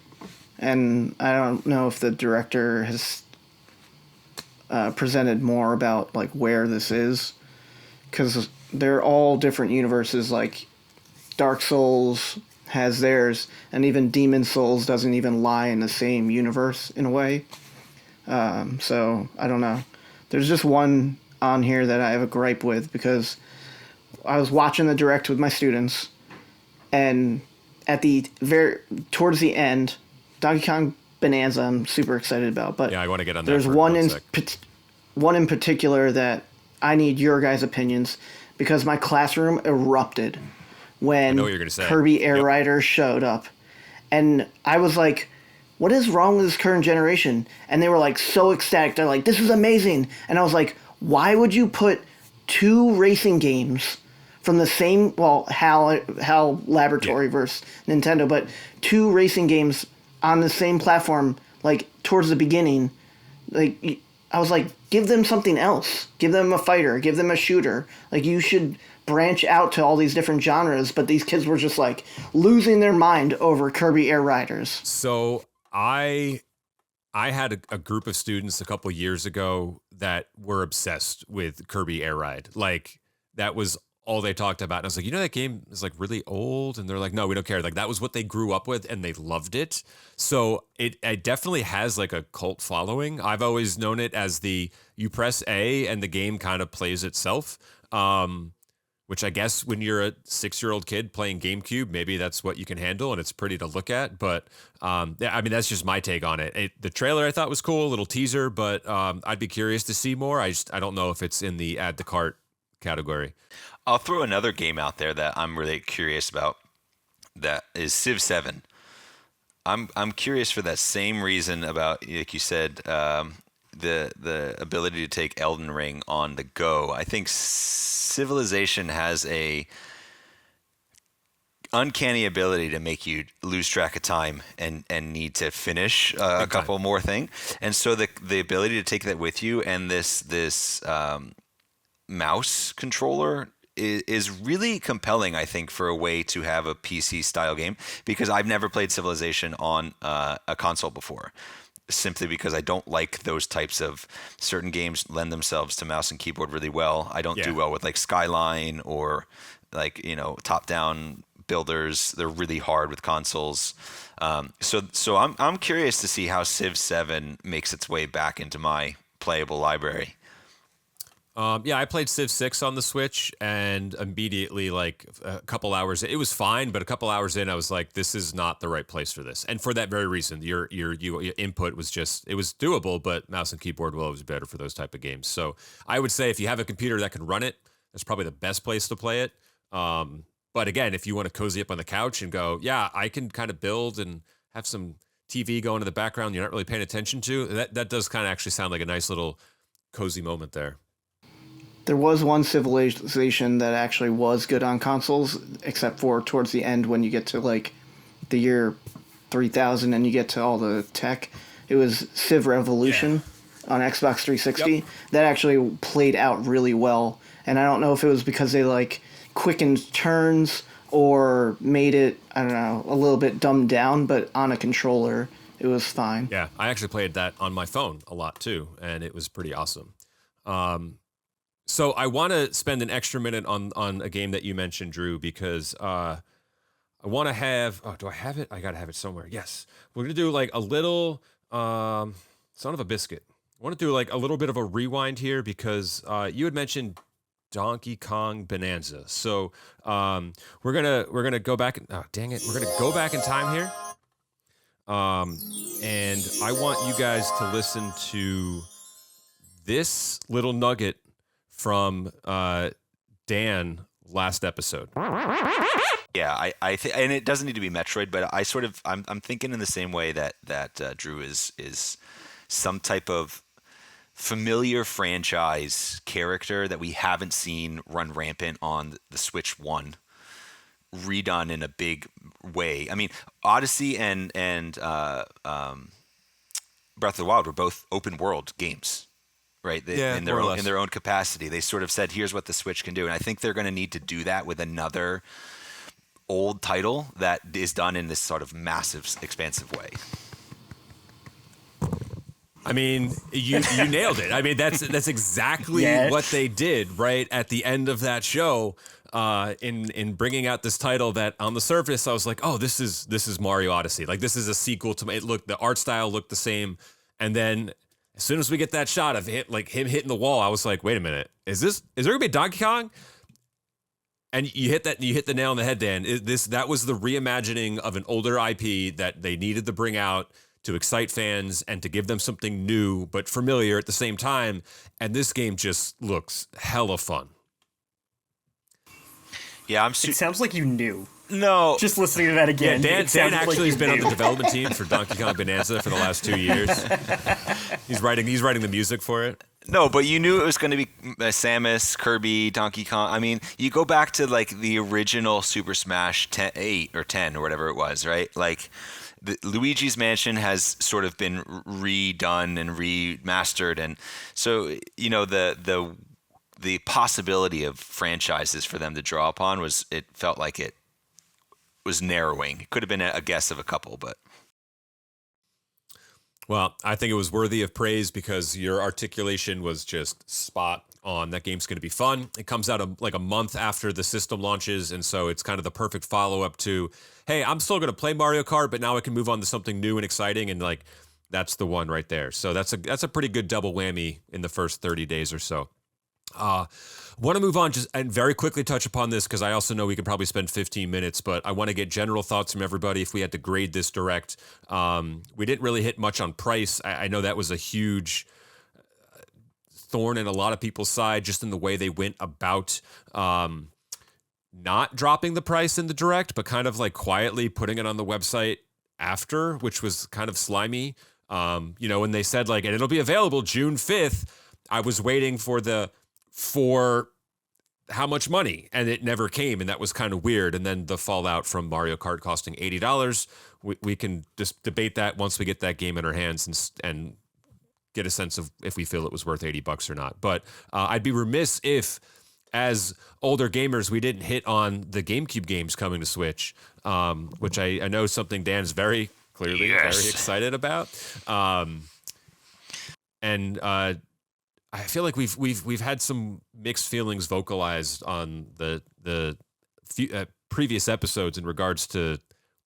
And I don't know if the director has presented more about like where this is, because they're all different universes. Like Dark Souls has theirs, and even Demon Souls doesn't even lie in the same universe in a way. So I don't know. There's just one on here that I have a gripe with, because I was watching the direct with my students, and at the very towards the end, Donkey Kong Bonanza I'm super excited about, but Yeah, I want to get on that. there's for one one in sec. one in particular that I need your guys' opinions, because my classroom erupted when know what you're gonna say. Kirby Air Yep. Rider showed up, and I was like, "What is wrong with this current generation?" And they were like so ecstatic. They're like, "This is amazing!" And I was like, "Why would you put two racing games from the same, well, HAL Laboratory Yeah. versus Nintendo, but two racing games on the same platform, like towards the beginning?" Like, I was like, give them something else. Give them a fighter. Give them a shooter. Like, you should branch out to all these different genres. But these kids were just like losing their mind over Kirby Air Riders. So I had a group of students a couple years ago that were obsessed with Kirby Air Ride. Like, that was all they talked about. And I was like, that game is like really old. And they're like, no, we don't care. Like, that was what they grew up with and they loved it. So it definitely has like a cult following. I've always known it as you press A and the game kind of plays itself. Which I guess when you're a 6-year-old kid playing GameCube, maybe that's what you can handle and it's pretty to look at. But yeah, I mean, that's just my take on it. The trailer I thought was cool, a little teaser, but I'd be curious to see more. I don't know if it's in the add to cart category. I'll throw another game out there that I'm really curious about. That is Civ 7. I'm curious for that same reason about, like you said, the ability to take Elden Ring on the go. I think Civilization has a uncanny ability to make you lose track of time and need to finish a couple more things. And so the ability to take that with you, and this mouse controller is really compelling, I think, for a way to have a PC style game, because I've never played Civilization on a console before, simply because I don't like those types of certain games lend themselves to mouse and keyboard really well. I don't do well with like Skyline or like, top down builders. They're really hard with consoles. So I'm curious to see how Civ 7 makes its way back into my playable library. Yeah, I played Civ 6 on the Switch, and immediately, like a couple hours, it was fine, but a couple hours in, I was like, this is not the right place for this. And for that very reason, your input was it was doable, but mouse and keyboard will always be better for those type of games. So I would say if you have a computer that can run it, that's probably the best place to play it. But again, if you want to cozy up on the couch and go, yeah, I can kind of build and have some TV going in the background you're not really paying attention to, that does kind of actually sound like a nice little cozy moment there. There was one Civilization that actually was good on consoles, except for towards the end when you get to like the year 3000 and you get to all the tech. It was Civ Revolution on Xbox 360. Yep. That actually played out really well. And I don't know if it was because they like quickened turns or made it, I don't know, a little bit dumbed down, but on a controller, it was fine. Yeah, I actually played that on my phone a lot too, and it was pretty awesome. So I want to spend an extra minute on a game that you mentioned, Drew, because I want to have. Oh, do I have it? I gotta have it somewhere. Yes, we're gonna do like a little son of a biscuit. I want to do like a little bit of a rewind here because you had mentioned Donkey Kong Bonanza. So we're gonna go back. Oh, dang it! We're gonna go back in time here. And I want you guys to listen to this little nugget from Dan last episode. Yeah, I think, and it doesn't need to be Metroid, but I'm thinking in the same way that Drew is some type of familiar franchise character that we haven't seen run rampant on the Switch 1 redone in a big way. I mean, Odyssey and Breath of the Wild were both open world games, right? Yeah, In more or less. their own capacity, they sort of said, "Here's what the Switch can do," and I think they're going to need to do that with another old title that is done in this sort of massive, expansive way. I mean, you nailed it. I mean, that's exactly Yeah. what they did right at the end of that show. In bringing out this title that on the surface I was like, oh, this is Mario Odyssey. Like this is a sequel to it. Look, the art style looked the same, and then as soon as we get that shot of him hitting the wall, I was like, wait a minute, is there gonna be Donkey Kong? And you hit the nail on the head, Dan. That was the reimagining of an older IP that they needed to bring out to excite fans and to give them something new but familiar at the same time. And this game just looks hella fun. Yeah, It sounds like you knew. no. Just listening to that again. Dan it sounded actually like has been on you the knew. development team for Donkey Kong Bonanza for the last 2 years. He's writing the music for it. No, but you knew it was going to be Samus, Kirby, Donkey Kong. I mean, you go back to like the original Super Smash 8 or 10 or whatever it was, right? Like Luigi's Mansion has sort of been redone and remastered, and so the possibility of franchises for them to draw upon it felt like it was narrowing. It could have been a guess of a couple, but. Well, I think it was worthy of praise because your articulation was just spot on. That game's going to be fun. It comes out like a month after the system launches, and so it's kind of the perfect follow-up to, hey, I'm still going to play Mario Kart, but now I can move on to something new and exciting, and like that's the one right there. So that's a pretty good double whammy in the first 30 days or so. Want to move on just and very quickly touch upon this because I also know we could probably spend 15 minutes, but I want to get general thoughts from everybody if we had to grade this direct. We didn't really hit much on price. I know that was a huge thorn in a lot of people's side just in the way they went about not dropping the price in the direct, but kind of like quietly putting it on the website after, which was kind of slimy. When they said like, and it'll be available June 5th, I was waiting for how much money, and it never came, and that was kind of weird. And then the fallout from Mario Kart costing $80, we can just debate that once we get that game in our hands and get a sense of if we feel it was worth $80 or not. But I'd be remiss if, as older gamers, we didn't hit on the GameCube games coming to Switch, which I know something Dan's very clearly very excited about. I feel like we've had some mixed feelings vocalized on the few, previous episodes in regards to,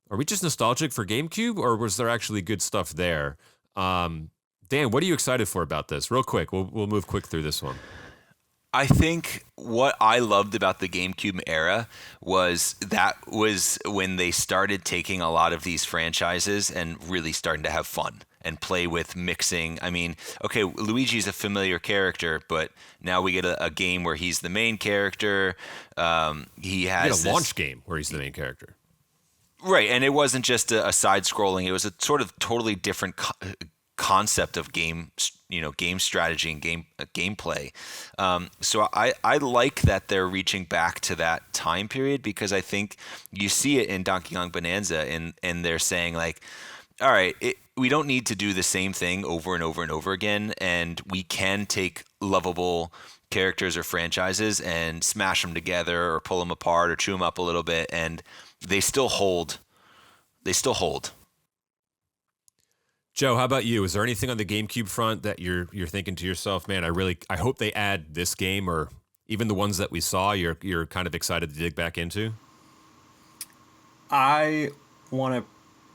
are we just nostalgic for GameCube or was there actually good stuff there? Dan, what are you excited for about this? Real quick, we'll move quick through this one. I think what I loved about the GameCube era was when they started taking a lot of these franchises and really starting to have fun and play with mixing. I mean, okay, Luigi's a familiar character, but now we get a game where he's the main character. He has a launch game where he's the main character. Right, and it wasn't just a side-scrolling. It was a sort of totally different concept of game strategy and gameplay. So I like that they're reaching back to that time period because I think you see it in Donkey Kong Bonanza, and they're saying like, all right, we don't need to do the same thing over and over and over again, and we can take lovable characters or franchises and smash them together or pull them apart or chew them up a little bit, and they still hold. Joe, how about you? Is there anything on the GameCube front that you're thinking to yourself, man, I hope they add this game, or even the ones that we saw you're kind of excited to dig back into? I want to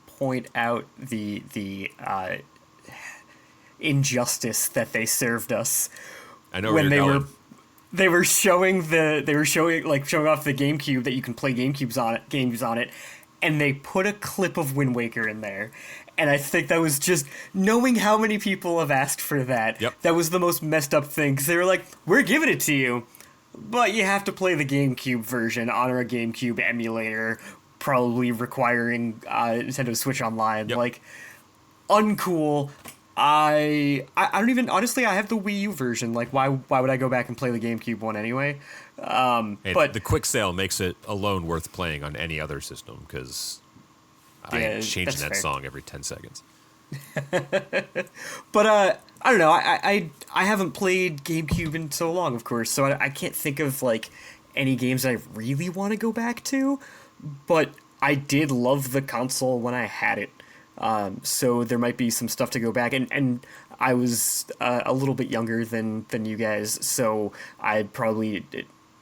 point out the injustice that they served us. I know when where you're going. They were showing off the GameCube that you can play games on it, and they put a clip of Wind Waker in there. And I think that was just, knowing how many people have asked for that, Yep. That was the most messed up thing. Because they were like, we're giving it to you, but you have to play the GameCube version on a GameCube emulator, probably requiring Nintendo Switch Online. Yep. Like, uncool. I don't even honestly. I have the Wii U version. Like, why would I go back and play the GameCube one anyway? Hey, But the quick sale makes it alone worth playing on any other system because I Yeah, am changing that's that fair. song every 10 seconds. But I don't know. I haven't played GameCube in so long, of course, so I can't think of like any games that I really want to go back to. But I did love the console when I had it, so there might be some stuff to go back. And I was a little bit younger than you guys, so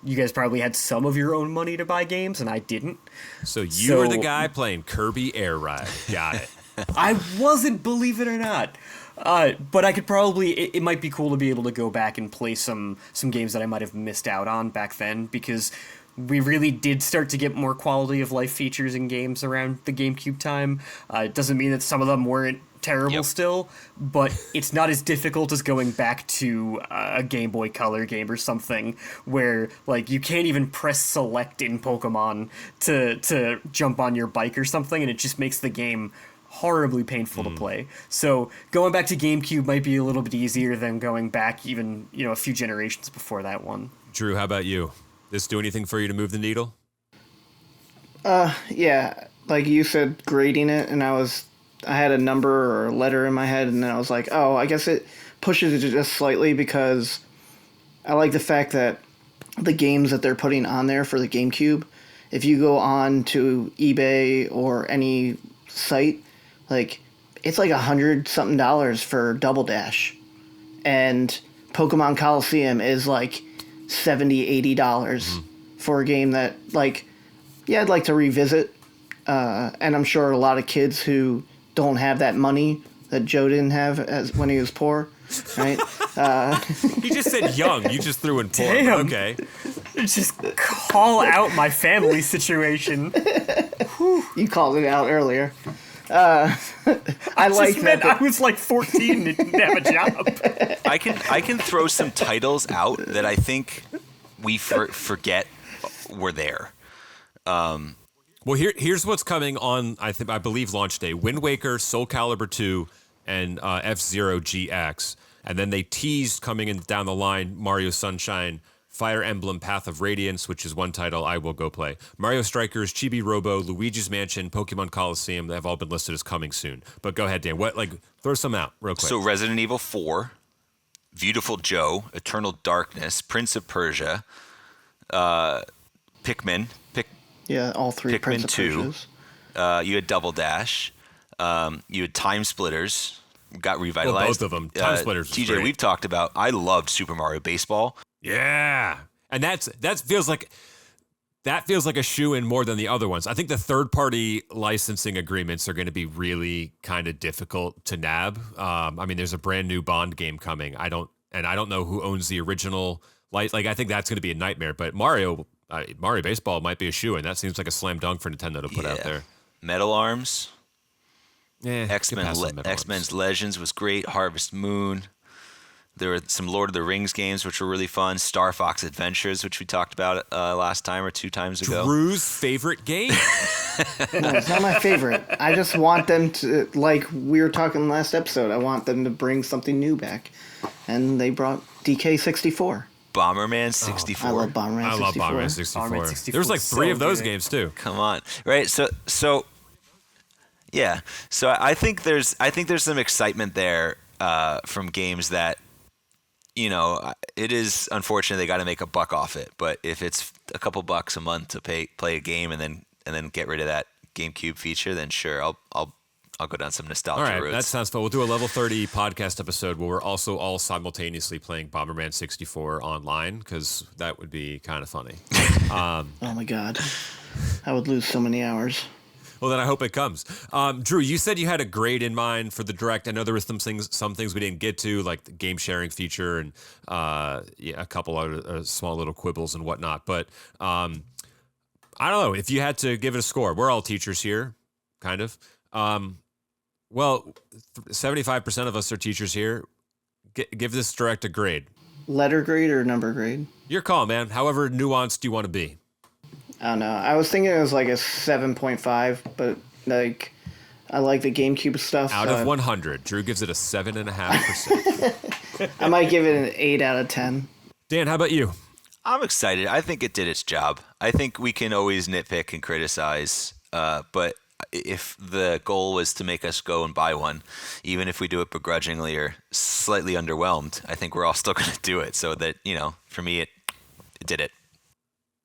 you guys probably had some of your own money to buy games, and I didn't. So you were the So- guy playing Kirby Air Ride. Got it. I wasn't, believe it or not. But I could probably. It might be cool to be able to go back and play some games that I might have missed out on back then, because we really did start to get more quality of life features in games around the GameCube time. It doesn't mean that some of them weren't terrible Yep. still, but it's not as difficult as going back to a Game Boy Color game or something where like you can't even press select in Pokemon to jump on your bike or something, and it just makes the game horribly painful to play. So going back to GameCube might be a little bit easier than going back even, a few generations before that one. Drew, how about you? This do anything for you to move the needle? Yeah, like you said, grading it, and I had a number or a letter in my head, and then I was like, oh, I guess it pushes it just slightly because I like the fact that the games that they're putting on there for the GameCube, if you go on to eBay or any site, like it's like $100 something for Double Dash, and Pokemon Coliseum is like $70-$80 for a game that like, yeah, I'd like to revisit, and I'm sure a lot of kids who don't have that money that Joe didn't have as when he was poor, right? He just said young. You just threw in poor. but Damn. Okay. Just call out my family situation. You called it out earlier. I like Just meant that. I was like 14 and didn't have a job. I can throw some titles out that I think we forget were there. Well, here's what's coming on. I believe launch day: Wind Waker, Soul Calibur 2, and F-Zero GX. And then they teased coming in down the line Mario Sunshine, Fire Emblem Path of Radiance, which is one title I will go play. Mario Strikers, Chibi Robo, Luigi's Mansion, Pokemon Coliseum. They have all been listed as coming soon. But go ahead, Dan. Throw some out real quick. So Resident Evil 4, Beautiful Joe, Eternal Darkness, Prince of Persia, Pikmin, Yeah, all three Pikmin Prince of 2. Persias. You had Double Dash, you had Time Splitters, got revitalized. both of them. Time Splitters was TJ, great. we've talked about. I loved Super Mario Baseball. Yeah, and that feels like a shoe-in more than the other ones. I think the third-party licensing agreements are going to be really kind of difficult to nab. I mean, there's a brand new Bond game coming. I don't know who owns the original. I think that's going to be a nightmare. But Mario Baseball might be a shoe-in. That seems like a slam dunk for Nintendo to put out Yeah. there. Metal Arms, Yeah, X-Men's Legends was great. Harvest Moon. There were some Lord of the Rings games which were really fun. Star Fox Adventures, which we talked about last time or 2 times ago. Drew's favorite game. No, it's not my favorite. I just want them to, like we were talking last episode, I want them to bring something new back. And they brought DK64. Bomberman 64. I love Bomberman 64. I love Bomberman 64. Bomberman 64 There was like is 3 so of those good. games too. Come on, right? So yeah. So I think there's some excitement there from games that, it is unfortunate they got to make a buck off it. But if it's a couple bucks a month to play a game and then get rid of that GameCube feature, then sure, I'll go down some nostalgia All right, roads. that sounds fun. We'll do a level 30 podcast episode where we're also all simultaneously playing Bomberman 64 online because that would be kind of funny. Oh my god. I would lose so many hours. Well, then I hope it comes. Drew, you said you had a grade in mind for the Direct. I know there were some things we didn't get to, like the game sharing feature and a couple other small little quibbles and whatnot. But I don't know if you had to give it a score. We're all teachers here, kind of. Well, 75% of us are teachers here. Give this Direct a grade. Letter grade or number grade? Your call, man. However nuanced you want to be. I don't know. I was thinking it was like a 7.5, but like I like the GameCube stuff. Out of 100, Drew gives it a 7.5%. I might give it an 8 out of 10. Dan, how about you? I'm excited. I think it did its job. I think we can always nitpick and criticize, but if the goal was to make us go and buy one, even if we do it begrudgingly or slightly underwhelmed, I think we're all still going to do it. So that, for me, it did it.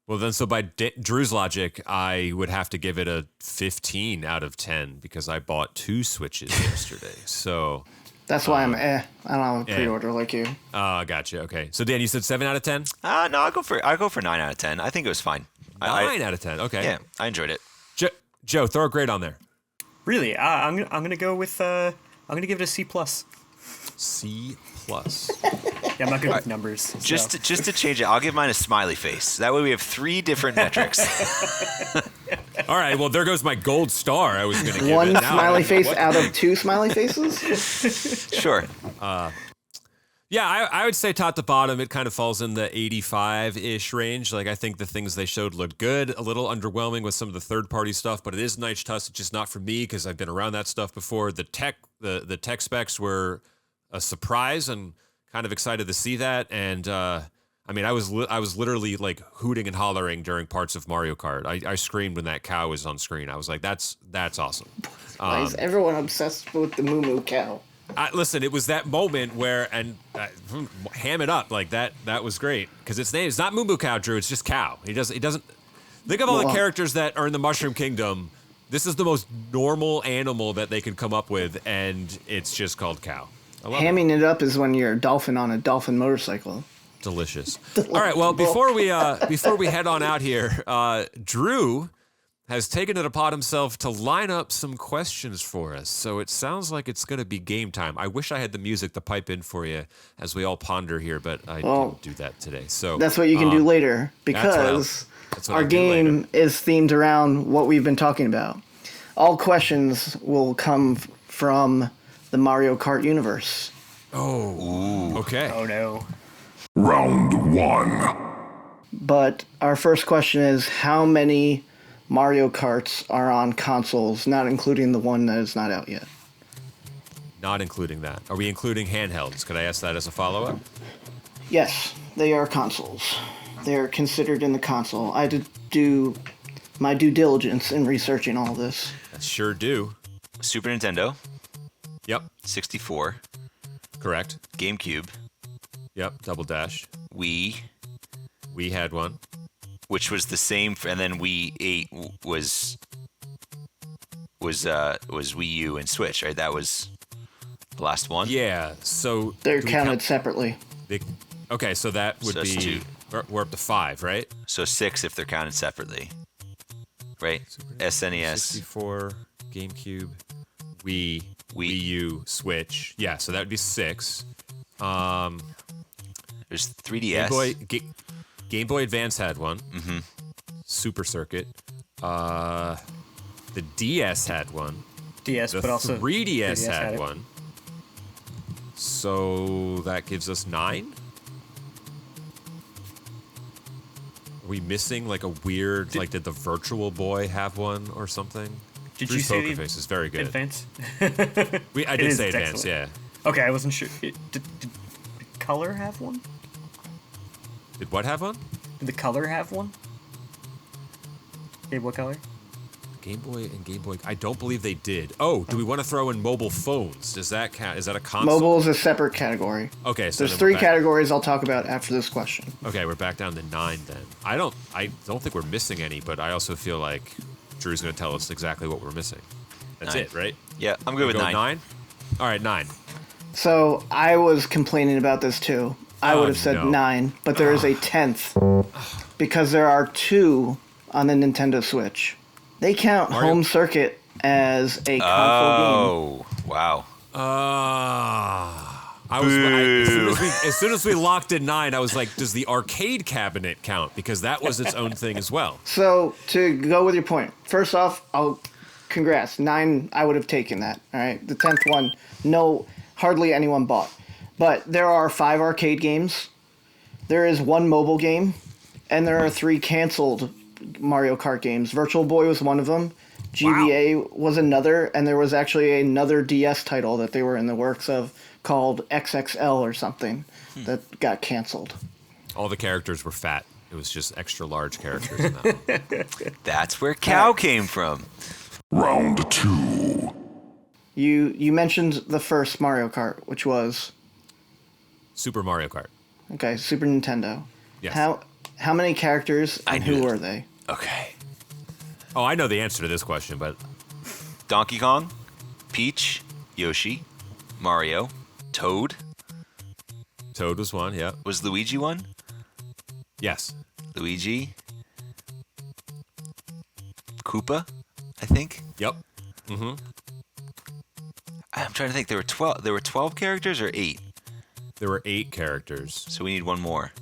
Well, then, so by Drew's logic, I would have to give it a 15 out of 10 because I bought 2 Switches yesterday. So That's why I don't have a pre-order like you. Gotcha. Okay. So Dan, you said 7 out of 10? No, I'll go for 9 out of 10. I think it was fine. 9 out of 10. Okay. Yeah, I enjoyed it. Joe, throw a grade on there. Really, I'm gonna go with I'm gonna give it a C+. C+. Yeah, I'm not good with numbers. So. Just to change it, I'll give mine a smiley face. That way we have 3 different metrics. All right. Well, there goes my gold star. I was going to give One it. Now, smiley face out of 2 smiley faces? Sure. Yeah, I would say top to bottom, it kind of falls in the 85-ish range. Like, I think the things they showed looked good. A little underwhelming with some of the third-party stuff, but it is nice touch. It's just not for me because I've been around that stuff before. The tech specs were a surprise, and kind of excited to see that. And I was literally like hooting and hollering during parts of Mario Kart. I screamed when that cow was on screen. I was like, that's awesome. Why is everyone obsessed with the Moo Moo cow? Listen, it was that moment where, and ham it up like that. That was great because its name is not Moo Moo Cow, Drew. It's just cow. He doesn't. Think of all the characters that are in the Mushroom Kingdom. This is the most normal animal that they can come up with, and it's just called cow. Hamming it up is when you're a dolphin on a dolphin motorcycle. Delicious. All right. Well, before we head on out here, Drew has taken it upon himself to line up some questions for us. So it sounds like it's going to be game time. I wish I had the music to pipe in for you as we all ponder here, but I didn't do that today. So that's what you can do later because our game is themed around what we've been talking about. All questions will come from the Mario Kart universe. Oh, okay. Oh no. Round 1. But our first question is, how many Mario Karts are on consoles, not including the one that is not out yet? Not including that. Are we including handhelds? Could I ask that as a follow-up? Yes, they are consoles. They are considered in the console. I did do my due diligence in researching all this. I sure do. Super Nintendo. Yep. 64. Correct. GameCube. Yep. Double Dash. Wii. We had one. Which was the same, and then Wii 8 was Wii U and Switch, right? That was the last one. Yeah. So they're counted separately. Okay, so that would be 2. We're up to 5, right? So 6 if they're counted separately, right? SNES, 64, GameCube, Wii U, Switch. Yeah, so that would be 6. There's 3DS. Game Boy Advance had one. Mm-hmm. Super Circuit. The DS had one. DS, The but also 3DS 3DS had one. So that gives us 9. Are we missing like a weird, did the Virtual Boy have one or something? Did Drew's you say Poker Face is very good. Advance? I did say Advance, yeah. Okay, I wasn't sure. Did Color have one? Did what have one? Did the Color have one? Okay, what color? Game Boy and Game Boy. I don't believe they did. Oh, do we want to throw in mobile phones? Does that count? Is that a console? Mobile is a separate category. Okay, so there's 3 categories I'll talk about after this question. Okay, we're back down to 9 then. I don't think we're missing any, but I also feel like Drew's going to tell us exactly what we're missing. That's 9. it, right? Yeah, I'm good with 9. 9? All right, 9. So I was complaining about this too. I would have said 9, but there is a 10th because there are 2 on the Nintendo Switch. They count Home Circuit as a console game. Oh, wow. As soon as we locked in 9, I was like, does the arcade cabinet count? Because that was its own thing as well. So to go with your point, first off, congrats. 9, I would have taken that. All right, the 10th one, hardly anyone bought. But there are 5 arcade games. There is 1 mobile game, and there are 3 canceled Mario Kart games. Virtual Boy was one of them. GBA was another, and there was actually another DS title that they were in the works of called XXL or something that got canceled. All the characters were fat. It was just extra large characters in that one. That's where cow came from. Round 2. You mentioned the first Mario Kart, which was Super Mario Kart. Super Nintendo. Yes. How many characters and who were they? Okay. Oh, I know the answer to this question, but Donkey Kong, Peach, Yoshi, Mario, Toad. Toad was one, yeah. Was Luigi one? Yes. Luigi. Koopa, I think. Yep. I'm trying to think. There were 12 characters or 8? There were 8 characters. So we need one more.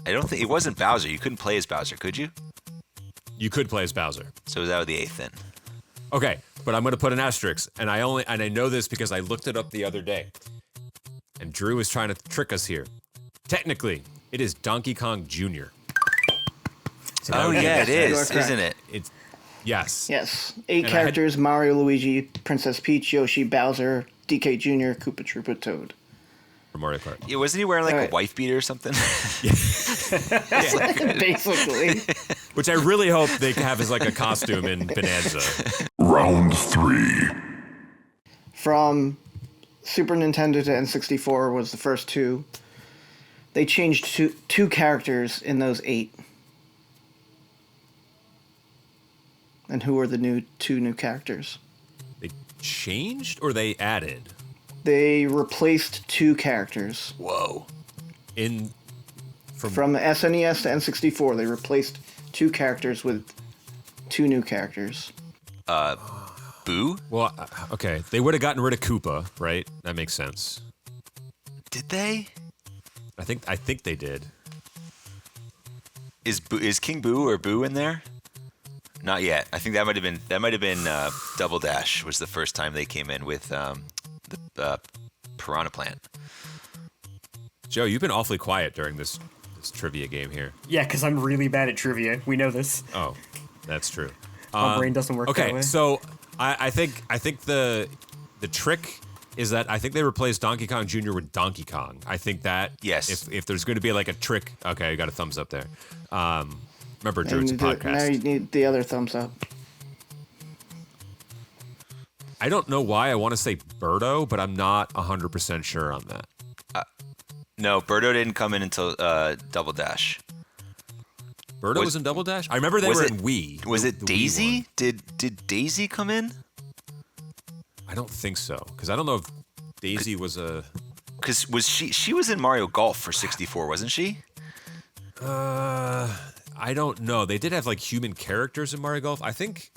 I don't think it wasn't Bowser. You couldn't play as Bowser, could you? You could play as Bowser. So that was the 8th then. Okay, but I'm going to put an asterisk, and I know this because I looked it up the other day. And Drew is trying to trick us here. Technically, it is Donkey Kong Jr. So that Oh would be yeah, it the- You are is, correct. isn't it? It's yes. Yes, 8 And I characters: Mario, Luigi, Princess Peach, Yoshi, Bowser, DK Jr., Koopa Troopa, Toad. For Mario Kart. Yeah, wasn't he wearing like Alright. a wife beater or something? Basically. Which I really hope they have as like a costume in Bonanza. Round 3. From Super Nintendo to N64 was the first 2. They changed two characters in those 8. And who were the 2 new characters? They changed or they added? They replaced 2 characters. Whoa. From SNES to N64, they replaced 2 characters with 2 new characters. Boo? Well, okay. They would have gotten rid of Koopa, right? That makes sense. Did they? I think they did. Is King Boo or Boo in there? Not yet. I think that might have been Double Dash was the first time they came in with the Piranha Plant. Joe, you've been awfully quiet during this trivia game here. Yeah, because I'm really bad at trivia. We know this. Oh, that's true. My brain doesn't work that Okay, way. so I think the trick is that I think they replaced Donkey Kong Jr. with Donkey Kong. I think that Yes. if there's going to be like a trick, okay, I got a thumbs up there. Remember, Drew, it's a And now podcast. you need the other thumbs up. I don't know why I want to say Birdo, but I'm not 100% sure on that. No, Birdo didn't come in until Double Dash. Birdo was in Double Dash? I remember they was were it- in Wii. Was the it Wii Daisy? one. Did Daisy come in? I don't think so, because I don't know if Daisy was a... Because she was in Mario Golf for 64, wasn't she? I don't know. They did have like human characters in Mario Golf. I think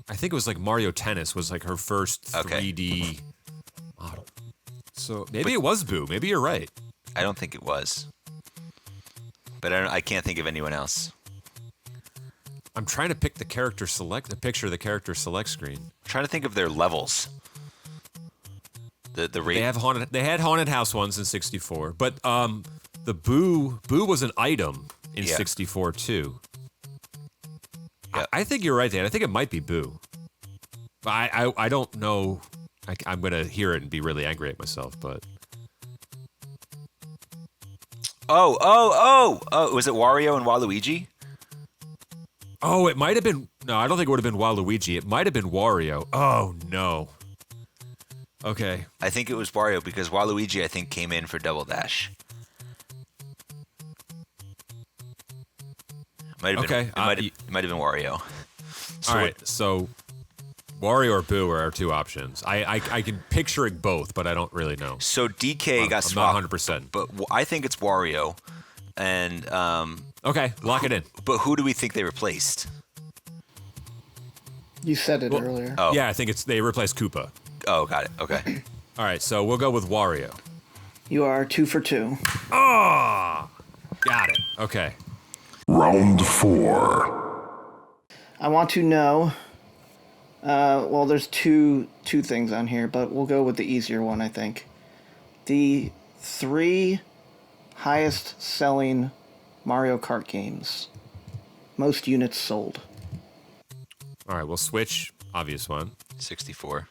it was like Mario Tennis was like her first Okay. 3D model. So maybe it was Boo. Maybe you're right. I don't think it was. But I can't think of anyone else. I'm trying to pick the picture of the character select screen. I'm trying to think of their levels. The rate. They had haunted house ones in 64, but the Boo was an item in Yeah. 64 too. Yeah. I think you're right, Dan. I think it might be Boo. But I don't know. I'm gonna hear it and be really angry at myself, but Oh! Was it Wario and Waluigi? oh, it might have been. No, I don't think it would have been Waluigi. It might have been Wario. Oh no. Okay. I think it was Wario because Waluigi, I think, came in for Double Dash. Might have Okay, been, it might have been Wario. So All right. So Wario or Boo are our two options. I can picture it both, but I don't really know. So DK got I'm swapped. not 100%. But I think it's Wario. And Okay, lock it in. but who do we think they replaced? You said it earlier. Oh. Yeah, I think they replaced Koopa. Oh, got it. Okay. All right, so we'll go with Wario. You are 2 for 2. Oh, got it. Okay. Round 4. I want to know. Well, there's two things on here, but we'll go with the easier one, I think. The 3 highest selling Mario Kart games. Most units sold. All right, well, Switch, obvious one. 64.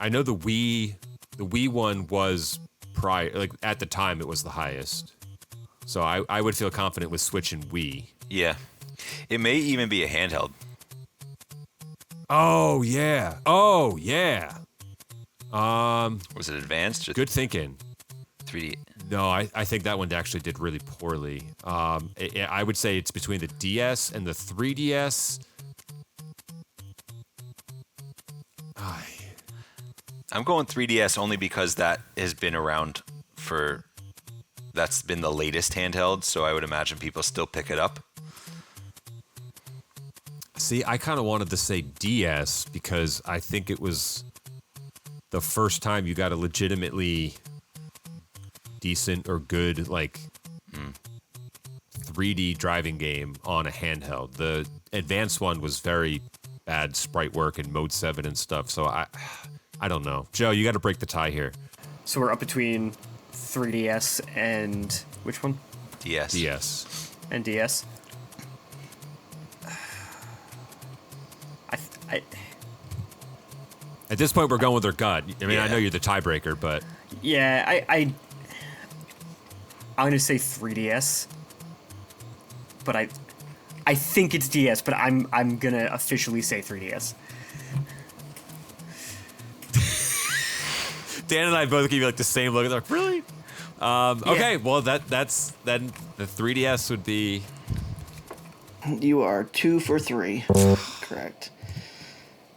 I know the Wii one was prior, like at the time it was the highest. So I would feel confident with Switch and Wii. Yeah. It may even be a handheld. Oh yeah. Oh yeah. Was it advanced? Or Good thinking. 3D. No, I think that one actually did really poorly. I would say it's between the DS and the 3DS. I'm going 3DS only because that has been around for. That's been the latest handheld, so I would imagine people still pick it up. See, I kind of wanted to say DS because I think it was the first time you got a legitimately decent or good, like, 3D driving game on a handheld. The advanced one was very bad sprite work and Mode 7 and stuff, so I don't know. Joe, you got to break the tie here. So we're up between 3DS and which one? DS. DS. And DS. I At this point, we're going with our gut. I mean, I Yeah. know you're the tiebreaker, but yeah, I'm gonna say 3DS, but I think it's DS, but I'm gonna officially say 3DS. Dan and I both give you like the same look. They're like, really? Okay, well that's then the 3DS would be. You are 2 for 3. Correct.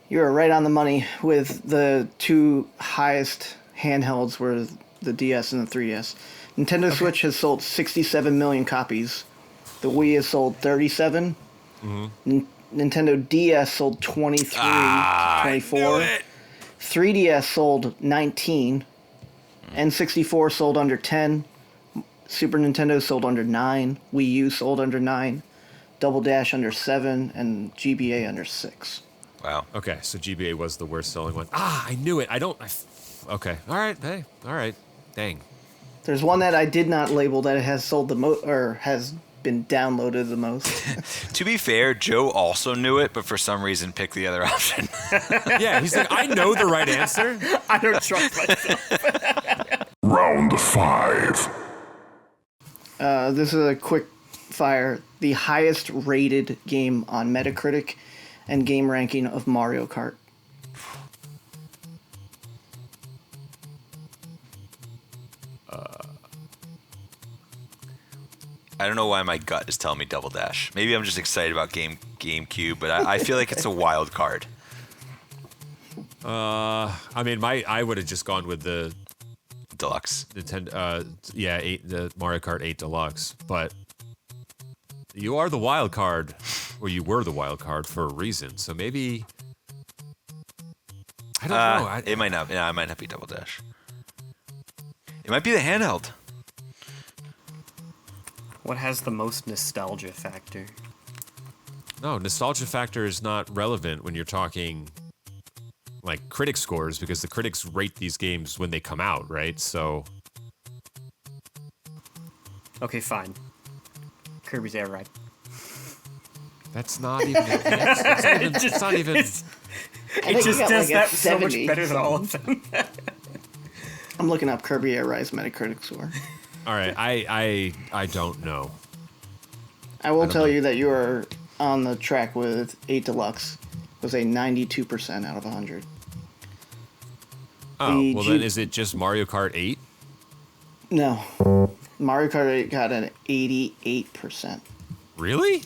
You are right on the money with the two highest handhelds were the DS and the 3DS. Nintendo Switch has sold 67 million copies. The Wii has sold 37. Nintendo DS sold 23, 24. 3DS sold 19. N64 sold under 10. Super Nintendo sold under 9. Wii U sold under 9. Double Dash under 7. And GBA under 6. Wow. Okay, so GBA was the worst selling one. I knew it. Okay, all right. Hey, all right. Dang. There's one that I did not label that has sold the most, or has been downloaded the most. To be fair, Joe also knew it, but for some reason picked the other option. Yeah, he's like, I know the right answer. I don't trust myself. Round 5. This is a quick fire. The highest rated game on Metacritic and game ranking of Mario Kart. I don't know why my gut is telling me Double Dash. Maybe I'm just excited about GameCube, but I feel like it's a wild card. I mean, I would have just gone with the Deluxe. Nintendo. The Mario Kart 8 Deluxe. But you are the wild card, or you were the wild card for a reason. So maybe I don't know. It might not. Yeah, it might not be Double Dash. It might be the handheld. What has the most nostalgia factor? No, nostalgia factor is not relevant when you're talking like critic scores because the critics rate these games when they come out, right? So Okay, fine. Kirby's Air Ride. that's not even. It's not even. It just got does like a that so much 70. better than all of them. I'm looking up Kirby Air Ride's Metacritic score. All right, I don't know. I will tell you that you are on the track with 8 Deluxe. It was a 92% out of 100. Oh, The well G- then is it just Mario Kart 8? No. Mario Kart 8 got an 88%. Really?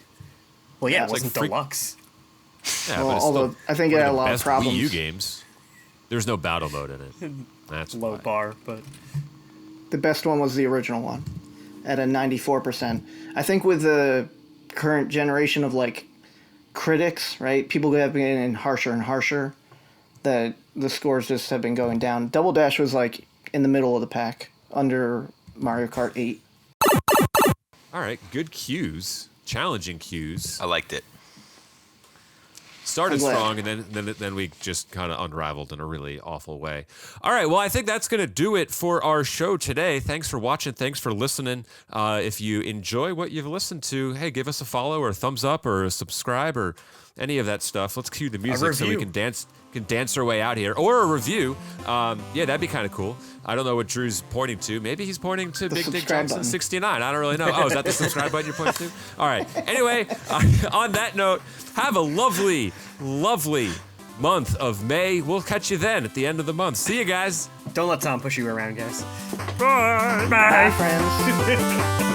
Well, yeah, Yeah, it it's wasn't freak- deluxe. Yeah, Well, but it's although still I think it one had a the lot of best problems. Wii U games. There's no battle mode in it. That's Low why. bar, but The best one was the original one at a 94%. I think with the current generation of like critics, right? People have been getting harsher and harsher. That the scores just have been going down. Double Dash was like in the middle of the pack under Mario Kart 8. All right, good cues, challenging cues. I liked it. started I'm glad. strong, and then we just kind of unraveled in a really awful way. All right, well, I think that's going to do it for our show today. Thanks for watching. Thanks for listening. If you enjoy what you've listened to, hey, give us a follow or a thumbs up or a subscribe or any of that stuff. Let's cue the music so we can dance our way out here, or a review. Yeah, that'd be kind of cool. I don't know what Drew's pointing to. Maybe he's pointing to Big Dick subscribe Johnson button. 69. I don't really know. Oh, is that the subscribe button you're pointing to? All right. Anyway, on that note, have a lovely, lovely month of May. We'll catch you then at the end of the month. See you guys. Don't let Tom push you around, guys. Bye, friends.